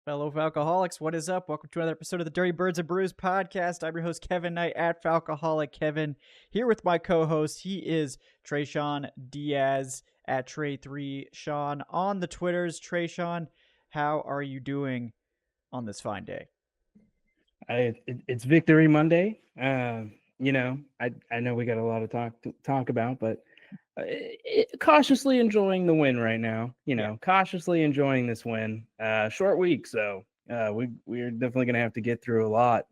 Fellow Falcoholics, what is up? Welcome to another episode of the Dirty Birds and Brews podcast. I'm your host, Kevin Knight at Falcoholic Kevin, here with my co-host. He is Tre'Shon Diaz at Tre'Shon on the Twitters. Tre'Shon, how are you doing on this fine day? It's Victory Monday. I know we got a lot to talk about, but cautiously enjoying the win right now. Cautiously enjoying this win. Short week, so we're definitely gonna have to get through a lot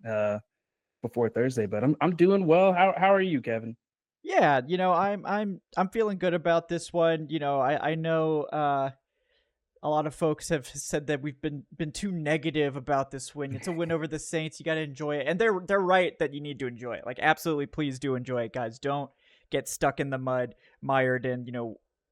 before Thursday. But I'm doing well. How are you, Kevin? Yeah, I'm feeling good about this one. I know a lot of folks have said that we've been too negative about this win. It's a win over the Saints. You got to enjoy it, and they're right that you need to enjoy it. Like, absolutely, please do enjoy it, guys. Don't get stuck in the mud, mired in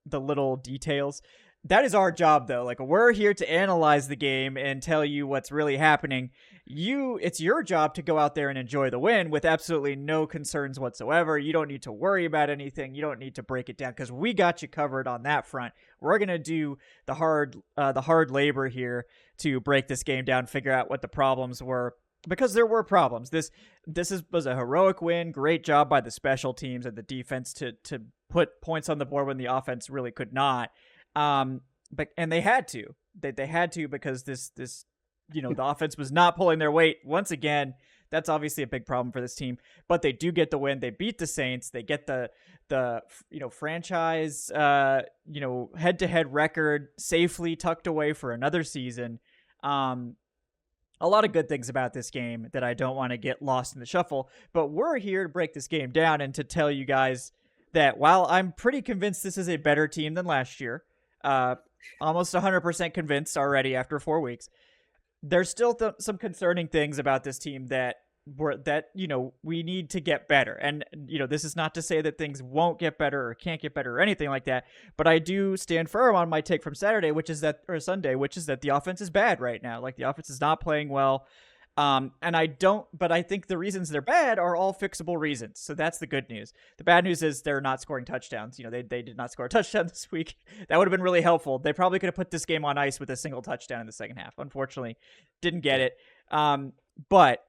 the little details. That is our job, though. Like, we're here to analyze the game and tell you what's really happening. It's your job to go out there and enjoy the win with absolutely no concerns whatsoever. You don't need to worry about anything. You don't need to break it down because we got you covered on that front. We're gonna do the hard labor here to break this game down, figure out what the problems were, because there were problems. This was a heroic win. Great job by the special teams and the defense to put points on the board when the offense really could not. But they had to. They had to because this the offense was not pulling their weight once again. That's obviously a big problem for this team, but they do get the win. They beat the Saints. They get the franchise head-to-head record safely tucked away for another season. A lot of good things about this game that I don't want to get lost in the shuffle, but we're here to break this game down and to tell you guys that while I'm pretty convinced this is a better team than last year, almost 100% convinced already after 4 weeks, there's still some concerning things about this team that we need to get better. And this is not to say that things won't get better or can't get better or anything like that, but I do stand firm on my take from Sunday, which is that the offense is bad right now. Like, the offense is not playing well. But I think the reasons they're bad are all fixable reasons. So that's the good news. The bad news is they're not scoring touchdowns. They did not score a touchdown this week. That would have been really helpful. They probably could have put this game on ice with a single touchdown in the second half. Unfortunately, didn't get it. But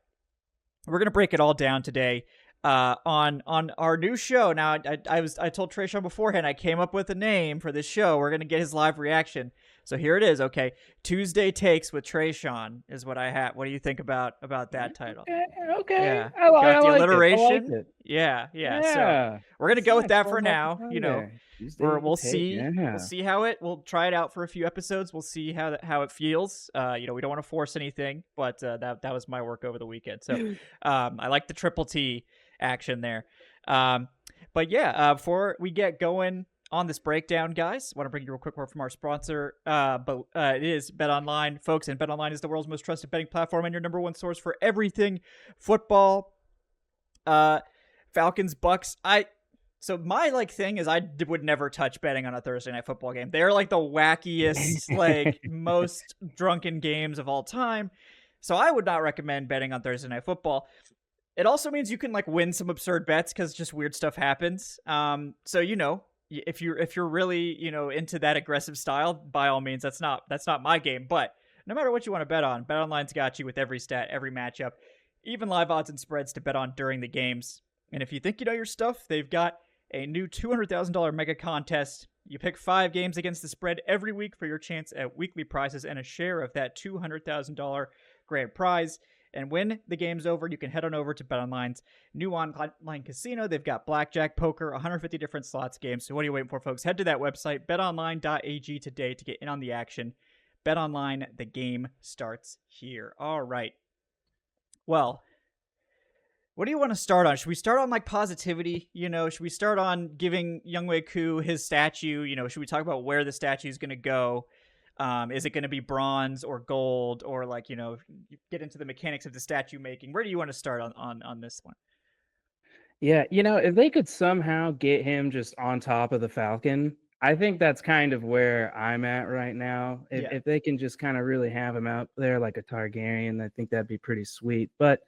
we're going to break it all down today on our new show. Now, I told Tre'Shon beforehand I came up with a name for this show. We're going to get his live reaction. So here it is. Okay, Tuesday Takes with Tre'Shon is what I have. What do you think about that title? Okay. Yeah, I got the like alliteration. it. Yeah. So we're gonna go with that for now. We'll see. Yeah. We'll see how we'll try it out for a few episodes. We'll see how it feels. We don't want to force anything, but that was my work over the weekend. So I like the triple T action there. But yeah, before we get going on this breakdown, guys, I want to bring you a quick word from our sponsor, it is BetOnline, folks, and BetOnline is the world's most trusted betting platform and your number one source for everything football. Falcons, Bucks. So my thing is I would never touch betting on a Thursday night football game. They're like the wackiest, most drunken games of all time. So I would not recommend betting on Thursday night football. It also means you can win some absurd bets because just weird stuff happens. So if you're really into that aggressive style, by all means, that's not my game. But no matter what you want to bet on, BetOnline's got you with every stat, every matchup, even live odds and spreads to bet on during the games. And if you think you know your stuff, they've got a new $200,000 mega contest. You pick 5 games against the spread every week for your chance at weekly prizes and a share of that $200,000 grand prize. And when the game's over, you can head on over to BetOnline's new online casino. They've got blackjack, poker, 150 different slots games. So what are you waiting for, folks? Head to that website, betonline.ag today to get in on the action. BetOnline, the game starts here. All right. Well, what do you want to start on? Should we start on positivity? Should we start on giving Younghoe Koo his statue? Should we talk about where the statue is going to go? Is it going to be bronze or gold, or get into the mechanics of the statue making? Where do you want to start on this one? Yeah, if they could somehow get him just on top of the Falcon, I think that's kind of where I'm at right now. If they can just kind of really have him out there like a Targaryen, I think that'd be pretty sweet. But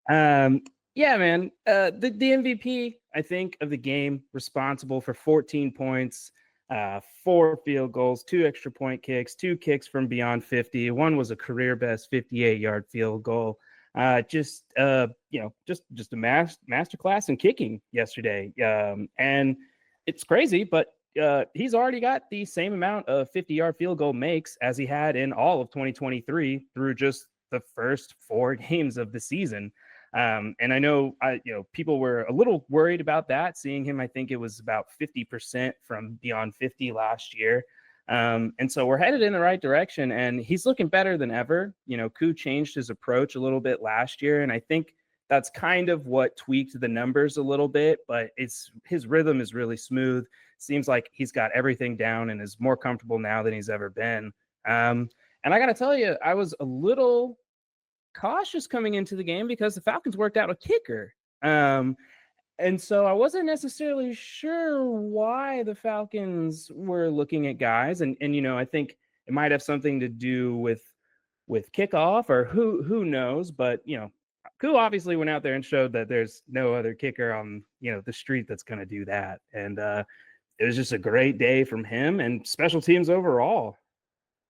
man, the MVP, I think, of the game, responsible for 14 points. 4 field goals, 2 extra point kicks, 2 kicks from beyond 50. One was a career best 58-yard field goal. Just a masterclass in kicking yesterday. And it's crazy, but he's already got the same amount of 50-yard field goal makes as he had in all of 2023 through just the first 4 games of the season. And I know, people were a little worried about that, seeing him. I think it was about 50% from beyond 50 last year. And so we're headed in the right direction, and he's looking better than ever. Koo changed his approach a little bit last year, and I think that's kind of what tweaked the numbers a little bit, but his rhythm is really smooth. Seems like he's got everything down and is more comfortable now than he's ever been. And I got to tell you, I was a little cautious coming into the game because the Falcons worked out a kicker. And so I wasn't necessarily sure why the Falcons were looking at guys. And I think it might have something to do with kickoff, or who knows. But, Koo obviously went out there and showed that there's no other kicker on, the street that's going to do that. And it was just a great day from him and special teams overall.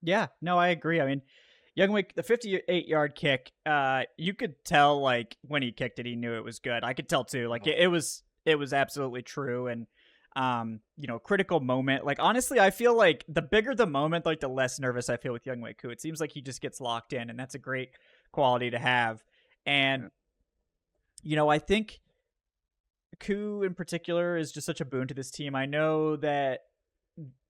Yeah, no, I agree. I mean, Younghoe, the 58-yard kick, you could tell, like, when he kicked it, he knew it was good. I could tell too. Like, it was absolutely true. And critical moment. Like, honestly, I feel like the bigger the moment, like, the less nervous I feel with Younghoe Koo. It seems like he just gets locked in, and that's a great quality to have. And I think Koo in particular is just such a boon to this team. I know that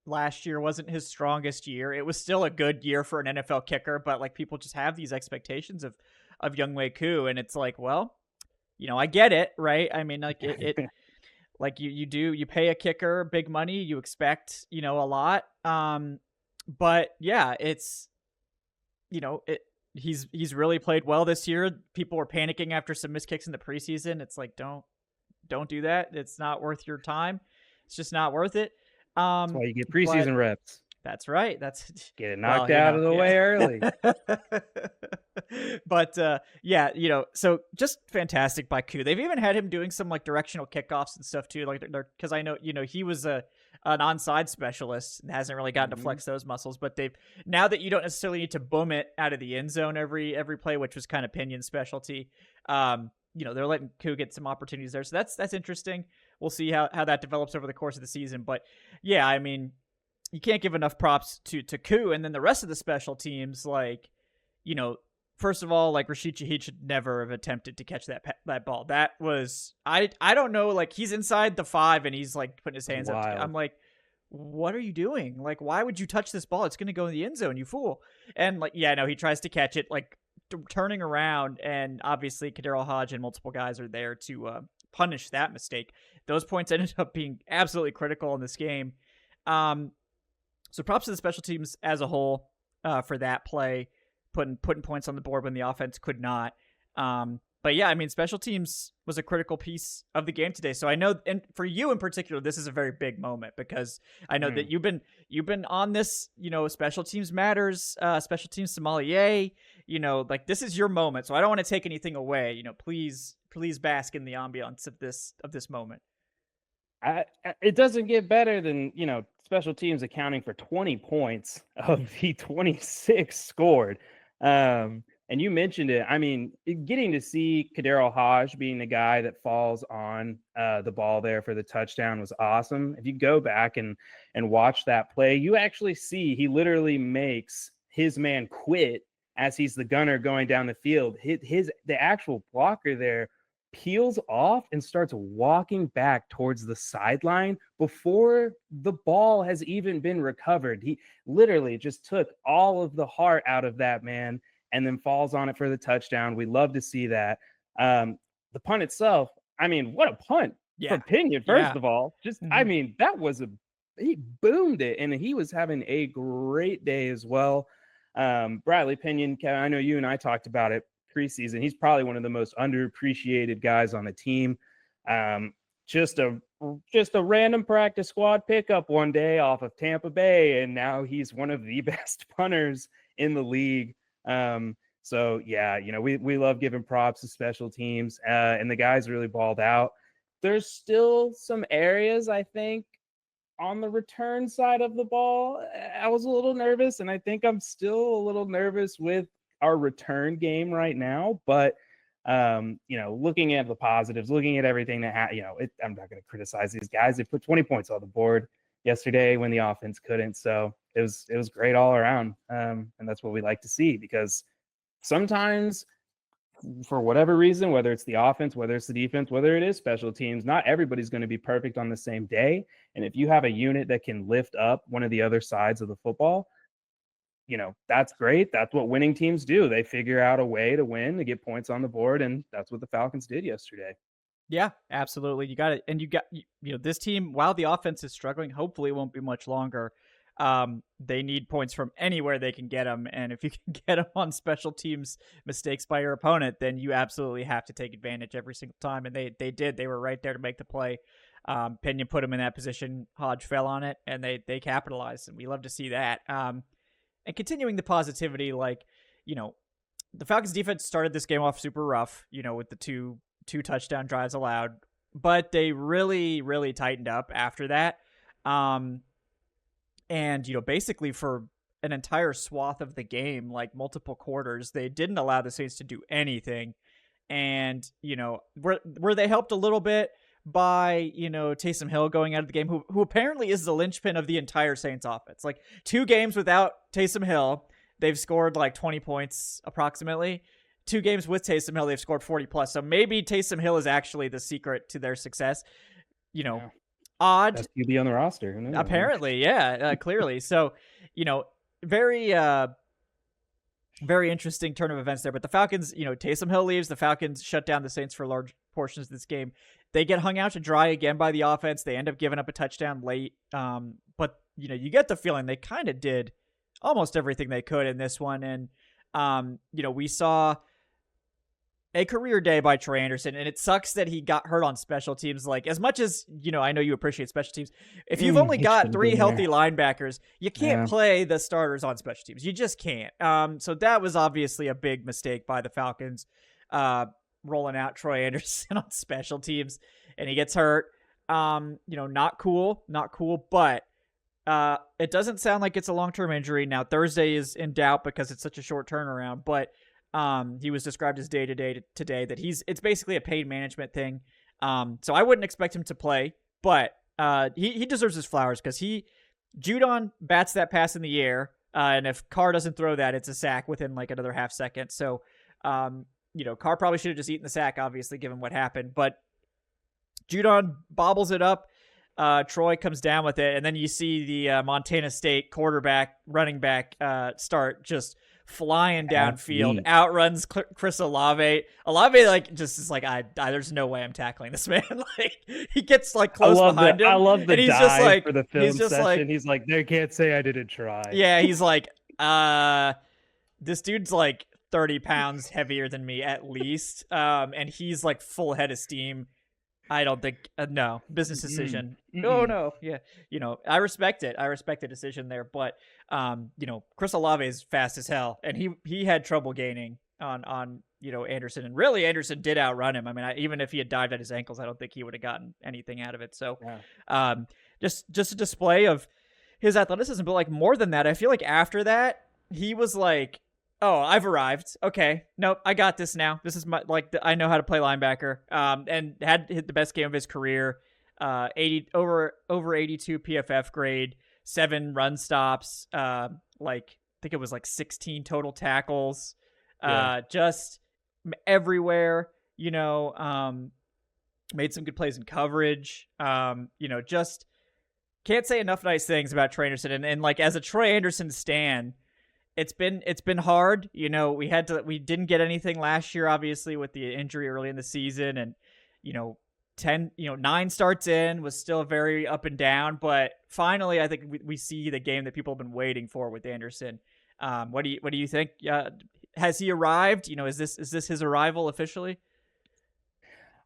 last year wasn't his strongest year. It was still a good year for an NFL kicker, but like, people just have these expectations of Younghoe Koo, and it's like, well, I get it, right? I mean, like, it like, you pay a kicker big money, you expect, a lot. But yeah, it's, he's really played well this year. People were panicking after some missed kicks in the preseason. It's like, don't do that. It's not worth your time. It's just not worth it. That's why you get preseason reps. That's right. That's get it knocked out of the way early. But so just fantastic by Koo. They've even had him doing some like directional kickoffs and stuff too. Like, because I know he was an onside specialist and hasn't really gotten to flex those muscles. But now that you don't necessarily need to boom it out of the end zone every play, which was kind of Pinion's specialty. They're letting Koo get some opportunities there. So that's interesting. We'll see how that develops over the course of the season. But yeah, I mean, you can't give enough props to Koo. And then the rest of the special teams, like, first of all, like, Rashid Shaheed should never have attempted to catch that ball. That was, I don't know, like, he's inside the 5 and he's like putting his hands up. I'm like, what are you doing? Like, why would you touch this ball? It's going to go in the end zone, you fool. And like, yeah, no, he tries to catch it, like, turning around, and obviously Kaderl Hodge and multiple guys are there to punish that mistake. Those points ended up being absolutely critical in this game. So props to the special teams as a whole for that play, putting points on the board when the offense could not. But yeah, I mean, special teams was a critical piece of the game today. So I know, and for you in particular, this is a very big moment, because I know that you've been on this, special teams matters, special teams sommelier, like, this is your moment. So I don't want to take anything away. Please bask in the ambiance of this moment. It doesn't get better than, special teams accounting for 20 points of the 26 scored. And you mentioned it. I mean, getting to see Kaderl Hodge being the guy that falls on the ball there for the touchdown was awesome. If you go back and watch that play, you actually see he literally makes his man quit as he's the gunner going down the field. The actual blocker there peels off and starts walking back towards the sideline before the ball has even been recovered. He literally just took all of the heart out of that man and then falls on it for the touchdown. We love to see that. The punt itself, I mean, what a punt for Pinion, first of all. Just, I mean, he boomed it, and he was having a great day as well. Bradley Pinion, Kevin, I know you and I talked about it preseason. He's probably one of the most underappreciated guys on the team. Just a random practice squad pickup one day off of Tampa Bay, and now he's one of the best punters in the league. So yeah, we love giving props to special teams, and the guys really balled out. There's still some areas, I think, on the return side of the ball, I was a little nervous, and I think I'm still a little nervous with our return game right now. But looking at the positives, looking at everything that I'm not going to criticize these guys. They put 20 points on the board yesterday when the offense couldn't. So it was great all around, and that's what we like to see, because sometimes, for whatever reason, whether it's the offense, whether it's the defense, whether it is special teams, not everybody's going to be perfect on the same day. And if you have a unit that can lift up one of the other sides of the football, that's great. That's what winning teams do. They figure out a way to win, to get points on the board. And that's what the Falcons did yesterday. Yeah, absolutely. You got it. And this team, while the offense is struggling, hopefully it won't be much longer. They need points from anywhere they can get them. And if you can get them on special teams mistakes by your opponent, then you absolutely have to take advantage every single time. And they did. They were right there to make the play. Pinion put him in that position. Hodge fell on it, and they capitalized. And we love to see that. And continuing the positivity, the Falcons defense started this game off super rough, with the two touchdown drives allowed, but they really, really tightened up after that. And, basically for an entire swath of the game, like multiple quarters, they didn't allow the Saints to do anything. And, were they helped a little bit by, Taysom Hill going out of the game, who apparently is the linchpin of the entire Saints offense. Like 2 games without Taysom Hill, they've scored like 20 points approximately. 2 games with Taysom Hill, they've scored 40 plus. So maybe Taysom Hill is actually the secret to their success. Odd. Best QB on the roster. Apparently, yeah, clearly. So, very, very interesting turn of events there. But the Falcons, Taysom Hill leaves. The Falcons shut down the Saints for large portions of this game. They get hung out to dry again by the offense. They end up giving up a touchdown late. But, you get the feeling they kind of did almost everything they could in this one. And, we saw a career day by Troy Andersen, and it sucks that he got hurt on special teams. Like, as much as, I know you appreciate special teams, if you've only got 3 healthy linebackers, you can't play the starters on special teams. You just can't. So that was obviously a big mistake by the Falcons, rolling out Troy Andersen on special teams, and he gets hurt. Not cool, but it doesn't sound like it's a long-term injury. Now, Thursday is in doubt because it's such a short turnaround, but he was described as day-to-day today, that it's basically a pain management thing. So I wouldn't expect him to play, but he deserves his flowers, because Judon bats that pass in the air, and if Carr doesn't throw that, it's a sack within like another half second. So, Carr probably should have just eaten the sack, obviously, given what happened, but Judon bobbles it up. Troy comes down with it, and then you see the Montana State quarterback, running back start just flying downfield, outruns Chris Olave. Olave just is like, there's no way I'm tackling this man. Like, he gets like close behind him. I love the and he's dive just like, for the film session. He's like, they can't say I didn't try. Yeah, he's like, this dude's like 30 pounds heavier than me at least, and he's like full head of steam. I don't think, no, business decision. No. Yeah. I respect it. I respect the decision there, but, Chris Olave is fast as hell, and he had trouble gaining on Andersen, and really Andersen did outrun him. I mean, even if he had dived at his ankles, I don't think he would have gotten anything out of it. So, just a display of his athleticism, but like more than that, I feel like after that, he was like, oh, I've arrived. Okay. Nope. I got this now. This is I know how to play linebacker. And had hit the best game of his career. Over 82 PFF grade, 7 run stops. I think it was like 16 total tackles. Just everywhere, made some good plays in coverage. Just can't say enough nice things about Troy Andersen. And like, as a Troy Andersen stan, it's been hard. We didn't get anything last year, obviously, with the injury early in the season, and 9 starts in was still very up and down, but finally I think we see the game that people have been waiting for with Andersen. What do you think? Has he arrived? Is this his arrival officially?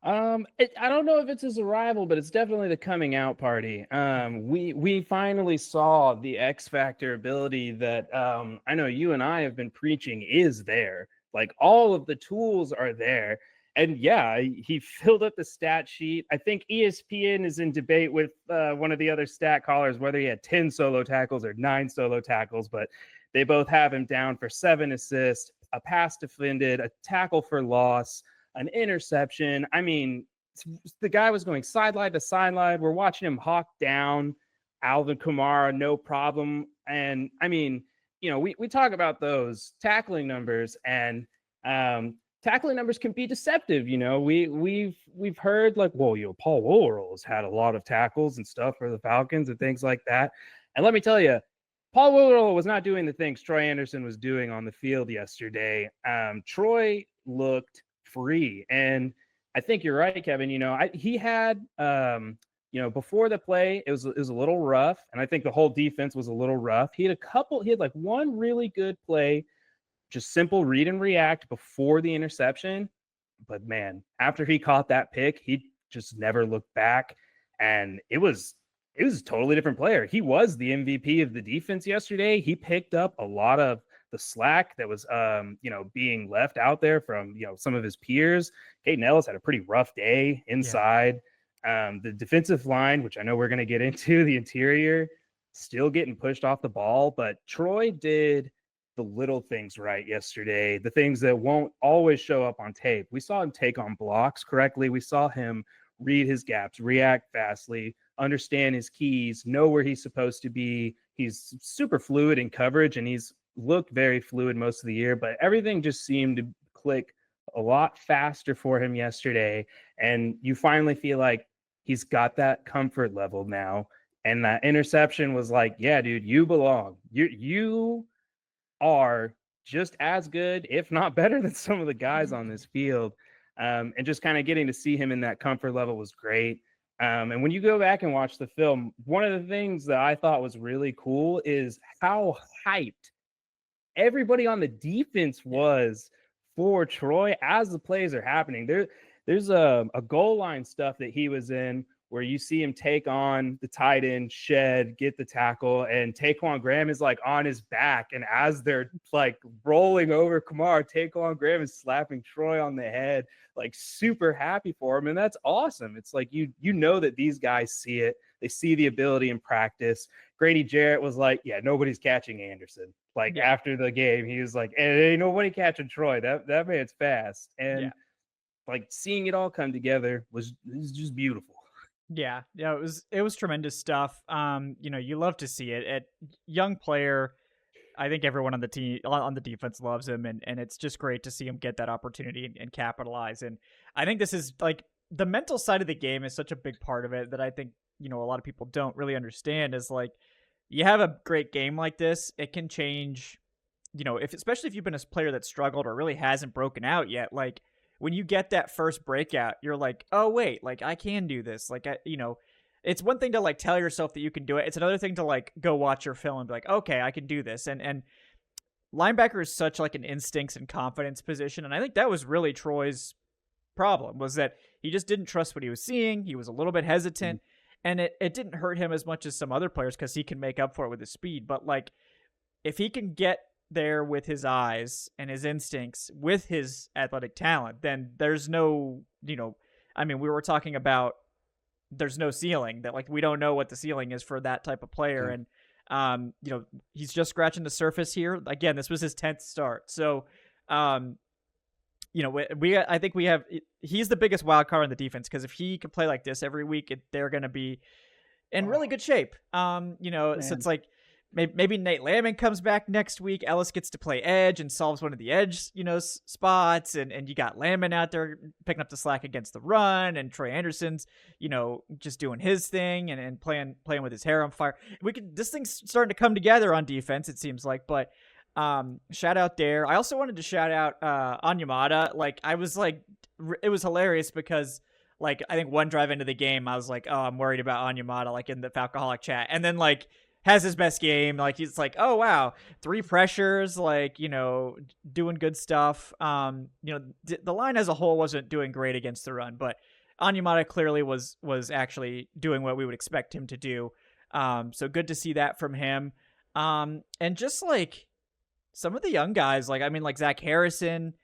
I don't know if it's his arrival, but it's definitely the coming out party. We finally saw the X Factor ability that I know you and I have been preaching is there. Like, all of the tools are there. And yeah, he filled up the stat sheet. I think ESPN is in debate with one of the other stat callers whether he had 10 solo tackles or 9 solo tackles, but they both have him down for 7 assists, a pass defended, a tackle for loss, an interception. I mean, the guy was going sideline to sideline. We're watching him hawk down Alvin Kamara, no problem. And I mean, we talk about those tackling numbers, and tackling numbers can be deceptive. We've heard like, well, Paul Willer's had a lot of tackles and stuff for the Falcons and things like that. And let me tell you, Paul Willer was not doing the things Troy Andersen was doing on the field yesterday. Troy looked free, and I think you're right, Kevin. He had, before the play, it was a little rough, and I think the whole defense was a little rough. He had like one really good play, just simple read and react before the interception. But man, after he caught that pick, he just never looked back, and it was a totally different player. He was the MVP of the defense yesterday. He picked up a lot of the slack that was, being left out there from, some of his peers. Caden Ellis had a pretty rough day inside. Yeah. The defensive line, which I know we're going to get into, the interior, still getting pushed off the ball. But Troy did the little things right yesterday, the things that won't always show up on tape. We saw him take on blocks correctly. We saw him read his gaps, react fastly, understand his keys, know where he's supposed to be. He's super fluid in coverage, and he's looked very fluid most of the year, but everything just seemed to click a lot faster for him yesterday. And you finally feel like he's got that comfort level now. And that interception was like, yeah, dude, you belong. You are just as good, if not better, than some of the guys on this field. And just kind of getting to see him in that comfort level was great. And when you go back and watch the film, one of the things that I thought was really cool is how hyped everybody on the defense was for Troy as the plays are happening. There's a goal line stuff that he was in where you see him take on the tight end, shed, get the tackle, and Taquan Graham is like on his back. And as they're like rolling over Kamara, Taquan Graham is slapping Troy on the head, like super happy for him. And that's awesome. It's like, you know that these guys see it. They see the ability in practice. Grady Jarrett was like, yeah, nobody's catching Andersen. Like after the game, he was like, hey, ain't nobody catching Troy. That man's fast. And like seeing it all come together was just beautiful. Yeah, it was tremendous stuff. You love to see it. At young player, I think everyone on the team on the defense loves him, and it's just great to see him get that opportunity and capitalize. And I think this is like the mental side of the game is such a big part of it that I think a lot of people don't really understand. Is like you have a great game like this, it can change. Especially if you've been a player that struggled or really hasn't broken out yet, like. When you get that first breakout, you're like, oh, wait, like I can do this. Like, it's one thing to like tell yourself that you can do it. It's another thing to like go watch your film and be like, okay, I can do this. And linebacker is such like an instincts and confidence position. And I think that was really Troy's problem, was that he just didn't trust what he was seeing. He was a little bit hesitant, and it didn't hurt him as much as some other players because he can make up for it with his speed. But like, if he can get there with his eyes and his instincts with his athletic talent, then there's no, we were talking about there's no ceiling, that like we don't know what the ceiling is for that type of player. And he's just scratching the surface here. Again, this was his 10th start. So I think he's the biggest wild card on the defense, because if he can play like this every week, they're going to be in really good shape. So it's like, maybe Nate Landman comes back next week. Ellis gets to play edge and solves one of the edge, spots. And you got Landman out there picking up the slack against the run, and Troy Andersen's, just doing his thing and playing with his hair on fire. This thing's starting to come together on defense, it seems like. But shout out there. I also wanted to shout out Onyemata. Like, I was like, it was hilarious because like I think one drive into the game, I was like, oh, I'm worried about Onyemata, like in the Falcoholic chat, and then like has his best game. Like, he's like, oh wow, 3 pressures, like, doing good stuff. The line as a whole wasn't doing great against the run, but Onyemata clearly was actually doing what we would expect him to do. So good to see that from him. And just like some of the young guys, like Zach Harrison,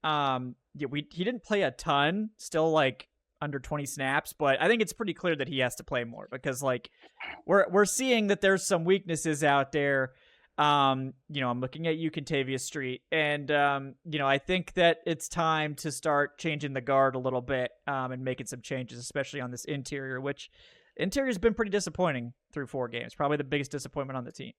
Yeah, he didn't play a ton, still like under 20 snaps, but I think it's pretty clear that he has to play more because like we're seeing that there's some weaknesses out there. I'm looking at you, Contavious Street, and I think that it's time to start changing the guard a little bit, and making some changes, especially on this interior, which interior's been pretty disappointing through 4 games. Probably the biggest disappointment on the team.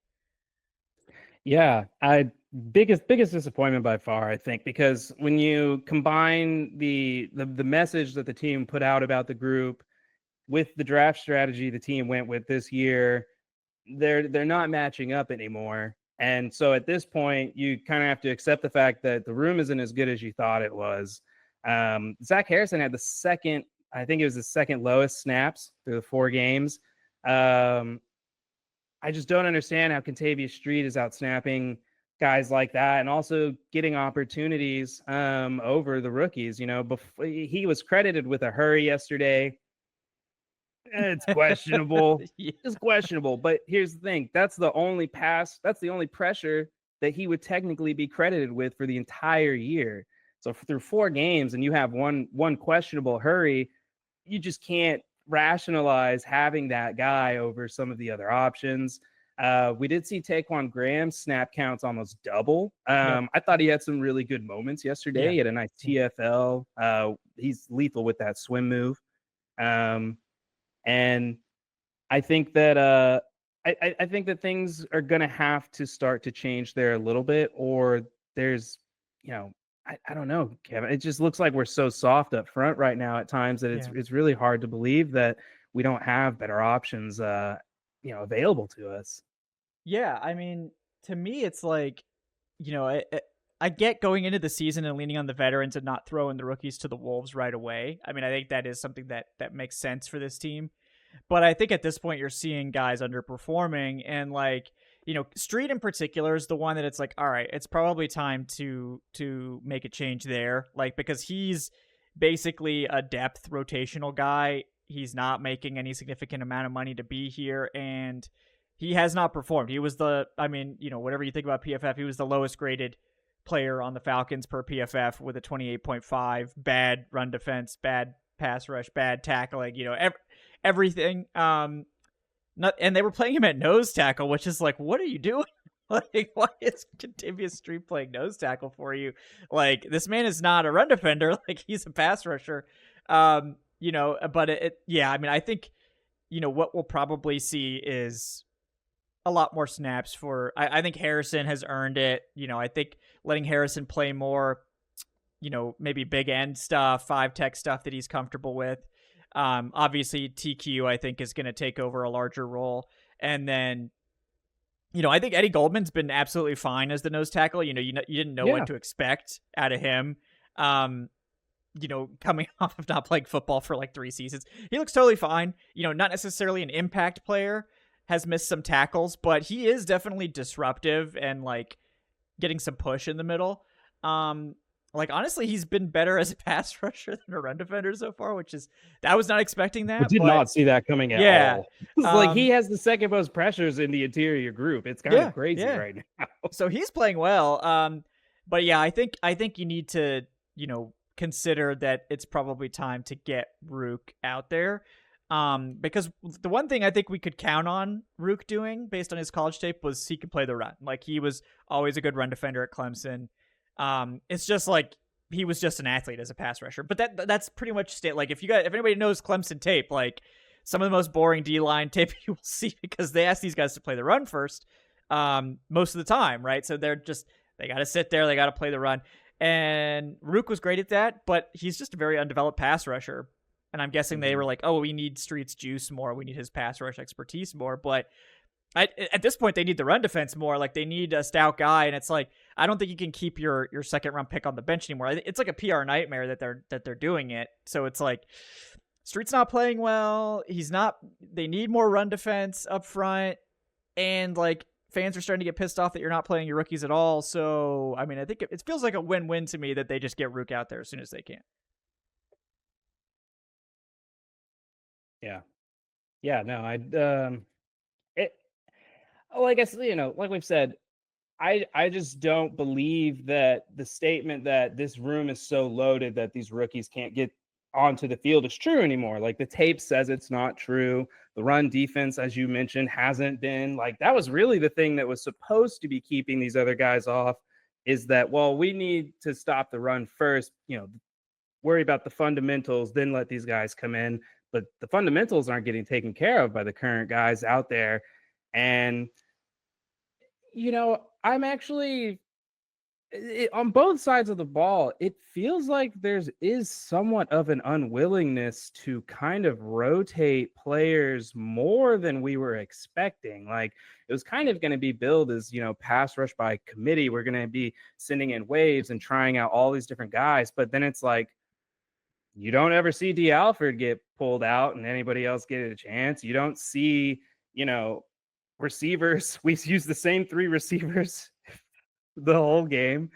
Yeah, I biggest disappointment by far, I think, because when you combine the message that the team put out about the group with the draft strategy the team went with this year, they're not matching up anymore. And so at this point, you kind of have to accept the fact that the room isn't as good as you thought it was. Zach Harrison had I think it was the second lowest snaps through the 4 games. I just don't understand how Contavious Street is out snapping guys like that and also getting opportunities over the rookies. Before he was credited with a hurry yesterday. It's questionable. Yeah. It's questionable. But here's the thing: that's the only pressure that he would technically be credited with for the entire year. So through 4 games, and you have one questionable hurry, you just can't rationalize having that guy over some of the other options. We did see Taquan Graham's snap counts almost double. I thought he had some really good moments yesterday. Yeah. He had a nice TFL. He's lethal with that swim move. And I think that I think that things are going to have to start to change there a little bit, or there's, I don't know, Kevin. It just looks like we're so soft up front right now at times that it's really hard to believe that we don't have better options, available to us. Yeah, I mean, to me, it's like, I get going into the season and leaning on the veterans and not throwing the rookies to the wolves right away. I mean, I think that is something that makes sense for this team. But I think at this point, you're seeing guys underperforming, and like, Street in particular is the one that it's like, all right, it's probably time to make a change there, like because he's basically a depth rotational guy. He's not making any significant amount of money to be here, and he has not performed. He was whatever you think about PFF, he was the lowest graded player on the Falcons per PFF with a 28.5. Bad run defense, bad pass rush, bad tackling, everything. And they were playing him at nose tackle, which is like, what are you doing? Like, why is Contavious Street playing nose tackle for you? Like, this man is not a run defender. Like, he's a pass rusher. But I mean, I think, what we'll probably see is a lot more snaps for. I think Harrison has earned it. I think letting Harrison play more, maybe big end stuff, 5-tech stuff that he's comfortable with. Obviously, TQ, I think, is going to take over a larger role. And then, I think Eddie Goldman's been absolutely fine as the nose tackle. You didn't know what to expect out of him. Coming off of not playing football for like 3 seasons. He looks totally fine. Not necessarily an impact player, has missed some tackles, but he is definitely disruptive and like getting some push in the middle. Like, honestly, he's been better as a pass rusher than a run defender so far, I was not expecting that. I did not see that coming at all. It's like he has the second most pressures in the interior group. It's kind of crazy right now. So he's playing well. But yeah, I think you need to, consider that it's probably time to get Rook out there. Because the one thing I think we could count on Rook doing based on his college tape was he could play the run. Like, he was always a good run defender at Clemson. It's just like he was just an athlete as a pass rusher, but that's pretty much like if anybody knows Clemson tape, like some of the most boring D-line tape you will see, because they ask these guys to play the run first, most of the time, right? So they got to sit there, they got to play the run, and Rook was great at that, but he's just a very undeveloped pass rusher, and I'm guessing they were like, oh, we need Street's juice more, we need his pass rush expertise more, but at this point, they need the run defense more. Like, they need a stout guy, and it's like, I don't think you can keep your second round pick on the bench anymore. It's like a PR nightmare that they're doing it. So it's like, Street's not playing well. He's not. They need more run defense up front, and like, fans are starting to get pissed off that you're not playing your rookies at all. So I mean, I think it feels like a win-win to me that they just get Rook out there as soon as they can. Yeah. No, like I said, like we've said, I just don't believe that the statement that this room is so loaded that these rookies can't get onto the field is true anymore. Like the tape says it's not true. The run defense, as you mentioned, hasn't been like that was really the thing that was supposed to be keeping these other guys off is that, well, we need to stop the run first, worry about the fundamentals, then let these guys come in. But the fundamentals aren't getting taken care of by the current guys out there. And I'm actually on both sides of the ball. It feels like is somewhat of an unwillingness to kind of rotate players more than we were expecting. Like it was kind of going to be billed as, pass rush by committee. We're going to be sending in waves and trying out all these different guys. But then it's like, you don't ever see D. Alford get pulled out and anybody else get a chance. You don't see, receivers. We use the same 3 receivers the whole game.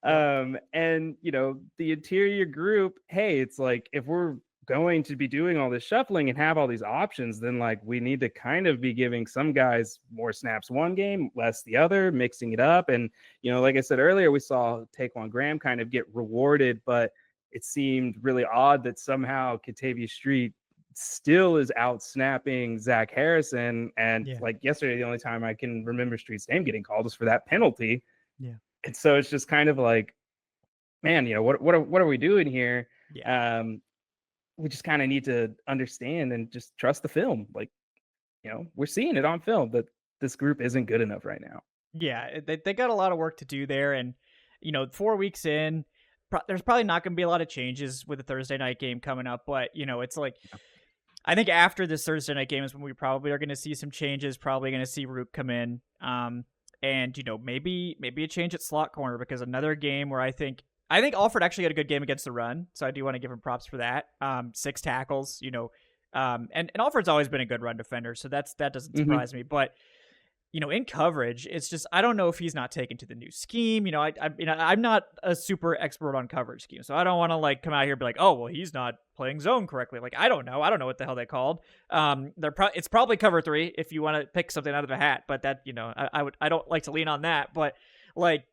And the interior group, hey, it's like if we're going to be doing all this shuffling and have all these options, then like we need to kind of be giving some guys more snaps one game, less the other, mixing it up. And like I said earlier, we saw Taquan Graham kind of get rewarded, but it seemed really odd that somehow Katavius Street still is out snapping Zach Harrison. And like yesterday, the only time I can remember Street's name getting called was for that penalty. Yeah. And so it's just kind of like, man, what are we doing here? Yeah. We just kind of need to understand and just trust the film. Like, we're seeing it on film that this group isn't good enough right now. Yeah, they got a lot of work to do there. And, 4 weeks in, there's probably not going to be a lot of changes with the Thursday night game coming up. But, it's like, I think after this Thursday night game is when we probably are going to see some changes, probably going to see Rook come in. And, maybe a change at slot corner, because another game where I think Alford actually had a good game against the run. So I do want to give him props for that. 6 tackles, and Alford's always been a good run defender. So that doesn't surprise me. But, in coverage, it's just, I don't know if he's not taken to the new scheme. I'm not a super expert on coverage scheme. So I don't want to like come out here and be like, oh, well, he's not playing zone correctly. Like, I don't know what the hell they called. It's probably cover 3 if you want to pick something out of a hat, but that, I don't like to lean on that, but like,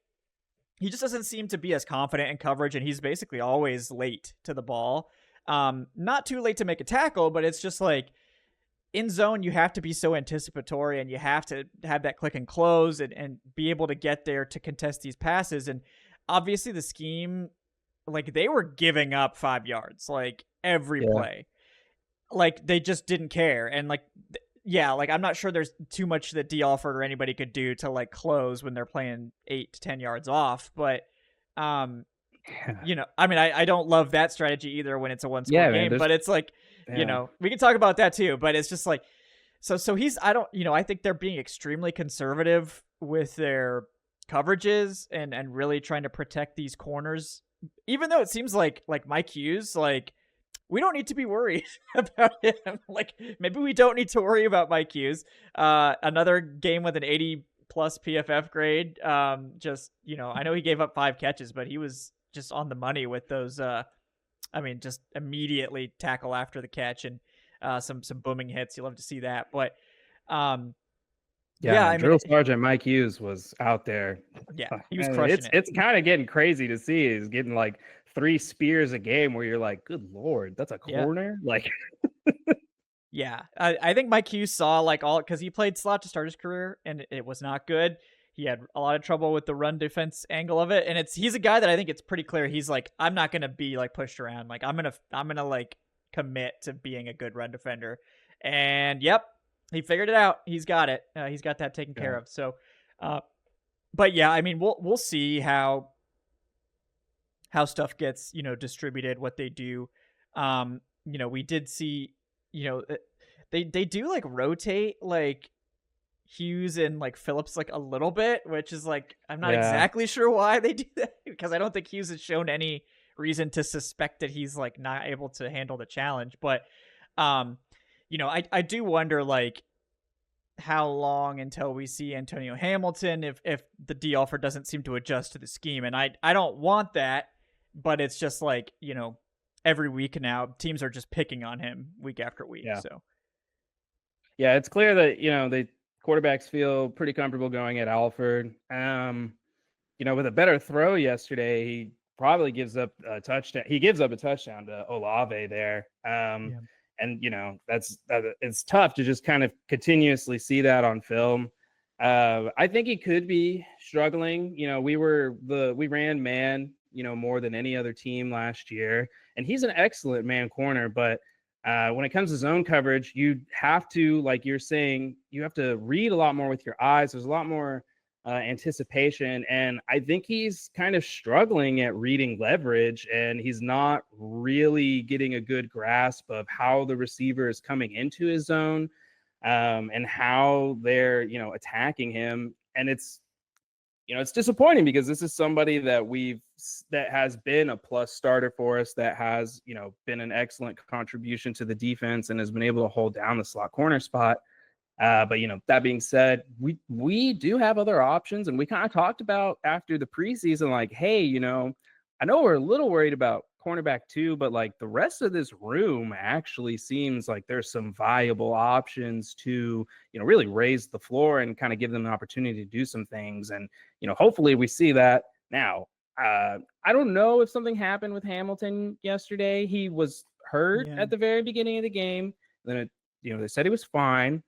he just doesn't seem to be as confident in coverage, and he's basically always late to the ball. Not too late to make a tackle, but it's just like, in zone, you have to be so anticipatory, and you have to have that click and close and be able to get there to contest these passes. And obviously the scheme, like they were giving up 5 yards, like every play, like they just didn't care. And like, like I'm not sure there's too much that D. Alford or anybody could do to like close when they're playing 8 to 10 yards off. But, I mean, I don't love that strategy either when it's a 1-score game, but it's like, we can talk about that too, but it's just like, so he's, I think they're being extremely conservative with their coverages and really trying to protect these corners, even though it seems like Mike Hughes, like we don't need to be worried about him. Like maybe we don't need to worry about Mike Hughes. Another game with an 80+ PFF grade. Just, I know he gave up 5 catches, but he was just on the money with those, just immediately tackle after the catch and some booming hits. You love to see that. But Drill Sergeant Mike Hughes was out there. Yeah, he was crushing it. It's kind of getting crazy to see. He's getting like 3 spears a game where you're like, good Lord, that's a corner? Like yeah, I think Mike Hughes saw like all, because he played slot to start his career and it was not good. He had a lot of trouble with the run defense angle of it. And he's a guy that I think it's pretty clear. He's like, I'm not going to be like pushed around. Like I'm going to like commit to being a good run defender. And yep, he figured it out. He's got it. He's got that taken care of. So, but yeah, I mean, we'll see how stuff gets, distributed, what they do. We did see, they do like rotate like Hughes and like Phillips like a little bit, which is like, I'm not exactly sure why they do that, because I don't think Hughes has shown any reason to suspect that he's like not able to handle the challenge. But, I do wonder like how long until we see Antonio Hamilton if the D. Alford doesn't seem to adjust to the scheme. And I don't want that, but it's just like, every week now teams are just picking on him week after week. So yeah, it's clear that, they quarterbacks feel pretty comfortable going at Alford. With a better throw yesterday, he probably gives up a touchdown. He gives up a touchdown to Olave there. Yeah. And it's tough to just kind of continuously see that on film. I think he could be struggling. We ran man, more than any other team last year, and he's an excellent man corner. But when it comes to zone coverage, you have to, like you're saying, you have to read a lot more with your eyes. There's a lot more anticipation, and I think he's kind of struggling at reading leverage, and he's not really getting a good grasp of how the receiver is coming into his zone, and how they're attacking him. And it's disappointing because this is somebody that has been a plus starter for us, that has been an excellent contribution to the defense and has been able to hold down the slot corner spot. But that being said, we do have other options, and we kind of talked about after the preseason, like, hey, I know we're a little worried about cornerback too, but like the rest of this room actually seems like there's some viable options to really raise the floor and kind of give them an opportunity to do some things. And hopefully we see that now. I don't know if something happened with Hamilton yesterday. He was hurt at the very beginning of the game. Then they said he was fine.